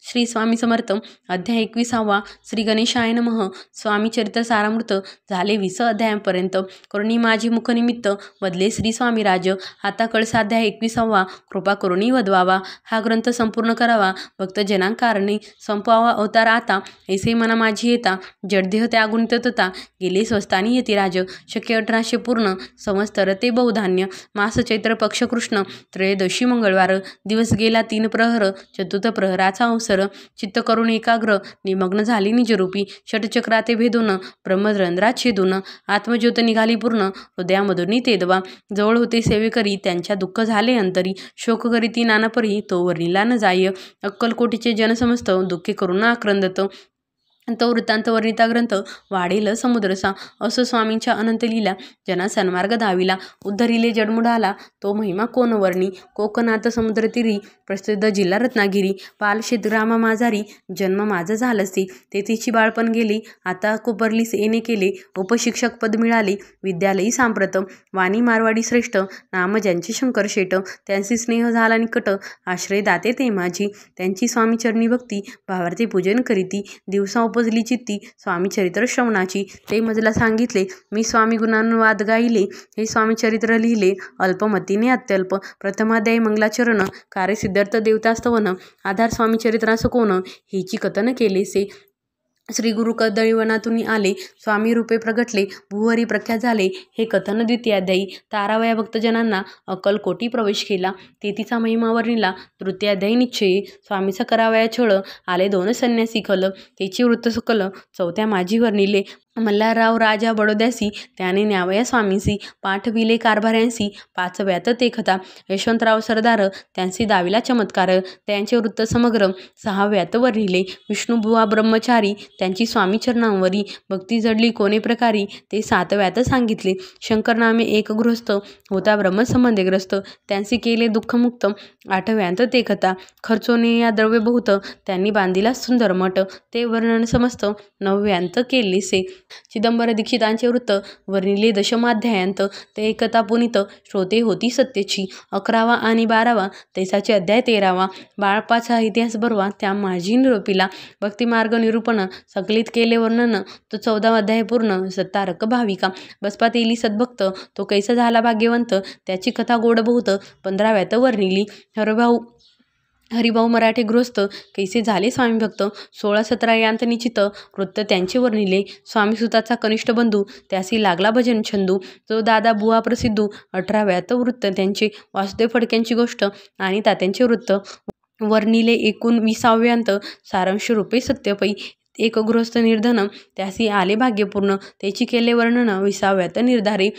श्री स्वामी समर्थ. अध्याय 21. श्री गणेशाय नमः. स्वामी चरित्र सारामृत. झाले 20 अध्यायांपर्यंत. करुणी माझी मुखनिमित्त वदले श्री स्वामी राज. आता कळसाध्याय 21. कृपा करुणी वदवावा. हा ग्रंथ संपूर्ण करावा, भक्तजनांकारणे संपवावा अवतार आता. ऐसे मना माझी येता, जडदेह त्यागून तता गेले स्वस्तानी येती राज. शक्य 1800 पूर्ण संवत्सर ते बहुधान्य. मास चैत्र पक्ष कृष्ण, त्रयोदशी मंगळवार. दिवस गेला 3 प्रहर, चतुर्थ प्रहराचा अवसर. चित्त करून एकाग्र निमग्न झाली निजरूपी. षटचक्राते भेदून ब्रह्मरंध्रात छेदून आत्मज्योत निघाली पूर्ण, हृदयामधून तेदवा. जवळ होते सेवेकरी, त्यांच्या दुःख झाले अंतरी. शोक करीती नानापरी, तो वर्णिला न जाय. अक्कलकोटीचे जन समस्त, दुःखे करून आक्रंदत. तो वृत्तांत वर्णिता ग्रंथ वाढेल समुद्रसा. असो स्वामींच्या अनंत लीला, जना सन्मार्ग धाविला. उद्धरिले जडमुडाला, तो महिमा कोण वर्णी. कोकणात समुद्रतीरी, प्रसिद्ध जिल्हा रत्नागिरी. पालशेत ग्रामा माझारी, जन्म माझा झालसी. तेथीची बाळपण गेली, आता कोपरलीस येणे केले. उपशिक्षक पद मिळाले, विद्यालयी सांप्रत. वाणी मारवाडी श्रेष्ठ, नाम ज्यांचे शंकर शेट. त्यांची स्नेह झाला निकट, आश्रय दाते ते माझी. त्यांची स्वामीचरणी भक्ती, भावार्थी पूजन करीती. दिवसा उपजली चित्ती, स्वामी चरित्र श्रवणाची. ते मजला सांगितले, मी स्वामी गुणानुवाद गाईले. हे स्वामी चरित्र लिहिले, अल्पमतीने अत्यल्प. प्रथमाध्याय मंगलाचरण, कार्य सिद्धार्थ देवतास्तवन. आधार स्वामी चरित्रास कोण, हिची कथन केलेसे. श्री गुरु कदळीवनातून आले, स्वामी रूपे प्रगटले, भूहरी प्रख्यात झाले. हे कथन द्वितीयाध्यायी. तारावया भक्तजनांना अक्कलकोटी प्रवेश केला, तेथीचा महिमा वर्णिला. तृतीयाध्यायी निश्चयी. स्वामीचा करावया छळ, आले 2 संन्यासी खल. त्याची वृत्त सकल, चौथ्या माझी वर्णिले. मल्हारराव राजा बडोद्यासी, त्याने न्यावया स्वामींसी. पाठविले कारभाऱ्यांसी, 5व्यात ते कथा. यशवंतराव सरदार, त्यांची दाविला चमत्कार. त्यांचे वृत्त समग्र, 6व्यात वर्णिले. विष्णुबुवा ब्रह्मचारी, त्यांची स्वामी चरणांवरी भक्ती जडली कोणे प्रकारी, ते 7व्यात सांगितले. शंकर नामे एक गृहस्थ, होता ब्रह्मसंबंधे ग्रस्त. त्यांचे केले दुःखमुक्त, 8व्यात ते कथा. खर्चोने या द्रव्य बहुत, त्यांनी बांधिला सुंदर मठ. ते वर्णन समस्त, 9व्यात केलेसे. चिदंबर दीक्षितांचे वृत्त वर्णिले दशमाध्यायांत. ते एकता पुनित, श्रोते होती सत्यची. 11वा आणि 12वा तैसाचे अध्याय 13वा. बाळपाचा इतिहास बरवा, त्या माझी निरोपिला. भक्तिमार्ग निरूपण, सकलित केले वर्णन. तो 14वा अध्याय पूर्ण, सत्तारक भाविका. बसपात येली सद्भक्त, तो कैसा झाला भाग्यवंत, त्याची कथा गोड बहुत. 15व्यात वर्णिली. हरिभाऊ मराठे गृहस्थ, कैसे झाले स्वामी भक्त. 16-17 यांत निश्चित वृत्त त्यांचे वर्णिले. स्वामीसुताचा कनिष्ठ बंधू, त्यासी लागला भजन छंदू. जो दादा बुवा प्रसिद्धू. 18व्यात वृत्त त्यांचे. वासुदेव फडक्यांची गोष्ट आणि तात्यांचे वृत्त वर्णिले. एकूण 20व्यांत सारांश रूपे सत्यपै. एक गृहस्थ निर्धन, त्यासी आले भाग्यपूर्ण, त्याची केले वर्णन. 20व्यात निर्धारे.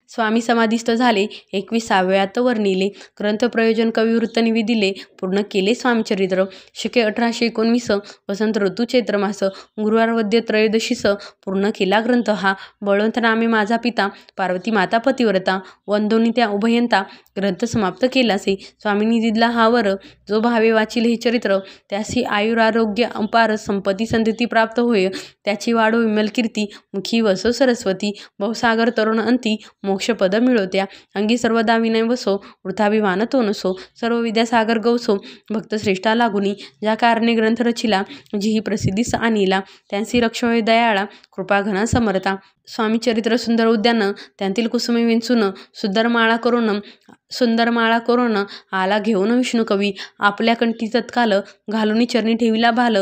स्वामी समाधिस्थ झाले, 21व्यात वर्णिले. ग्रंथ प्रयोजन कविवृत्त निवेदिले, पूर्ण केले स्वामीचरित्र. शके 1819, वसंत ऋतू चैत्रमास. गुरुवार वद्य त्रयोदशीस पूर्ण केला ग्रंथ हा. बळवंत नामे माझा पिता, पार्वती माता पतिव्रता. वंदोनी त्या उभयंता, ग्रंथ समाप्त केलासे. स्वामींनी दिदला हा वर, जो भावे वाचिल हे चरित्र, त्यासी आयुरारोग्य अपार संपत्ती संतती प्राप्त होय. त्याची वाढो विमल कीर्ती, मुखी वसो सरस्वती. बहुसागर तरुण अंती, मोक्षपद मिळवत्या. अंगी सर्वदा विनय वसो, वृथाभिमान तो नसो. सर्व विद्यासागर गवसो, भक्त श्रेष्ठा लागुनी. ज्या कारणे ग्रंथ रचिला, जी ही प्रसिद्धीस आणिला. त्यांची रक्षोय दयाळा, कृपाघन समर्था. स्वामी चरित्र सुंदर उद्यान त्यांतील कुसुमे विंचून सुंदर माळा करून आला घेऊन विष्णू कवी. आपल्या कंठी तत्काल घालून चरणी ठेविला भाल.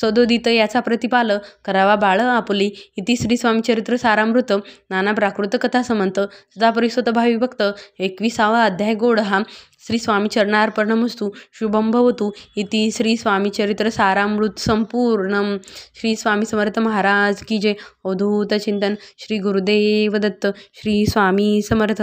सदोदित याचा प्रतिपाल करावा बाळ आपुली. इति श्री स्वामी चरित्र सारामृत नाना प्राकृत कथा समंत सदापरिसोत भावी भक्त 21वा अध्याय गोड हा. श्री स्वामी चरणार्पणमस्तु. शुभम भवतु. इति श्री स्वामी चरित्र सारामृत संपूर्णम. श्री स्वामी समर्थ महाराज की जय. अवधूत चिंतन. श्री गुरुदेव दत्त. श्री स्वामी समर्थ.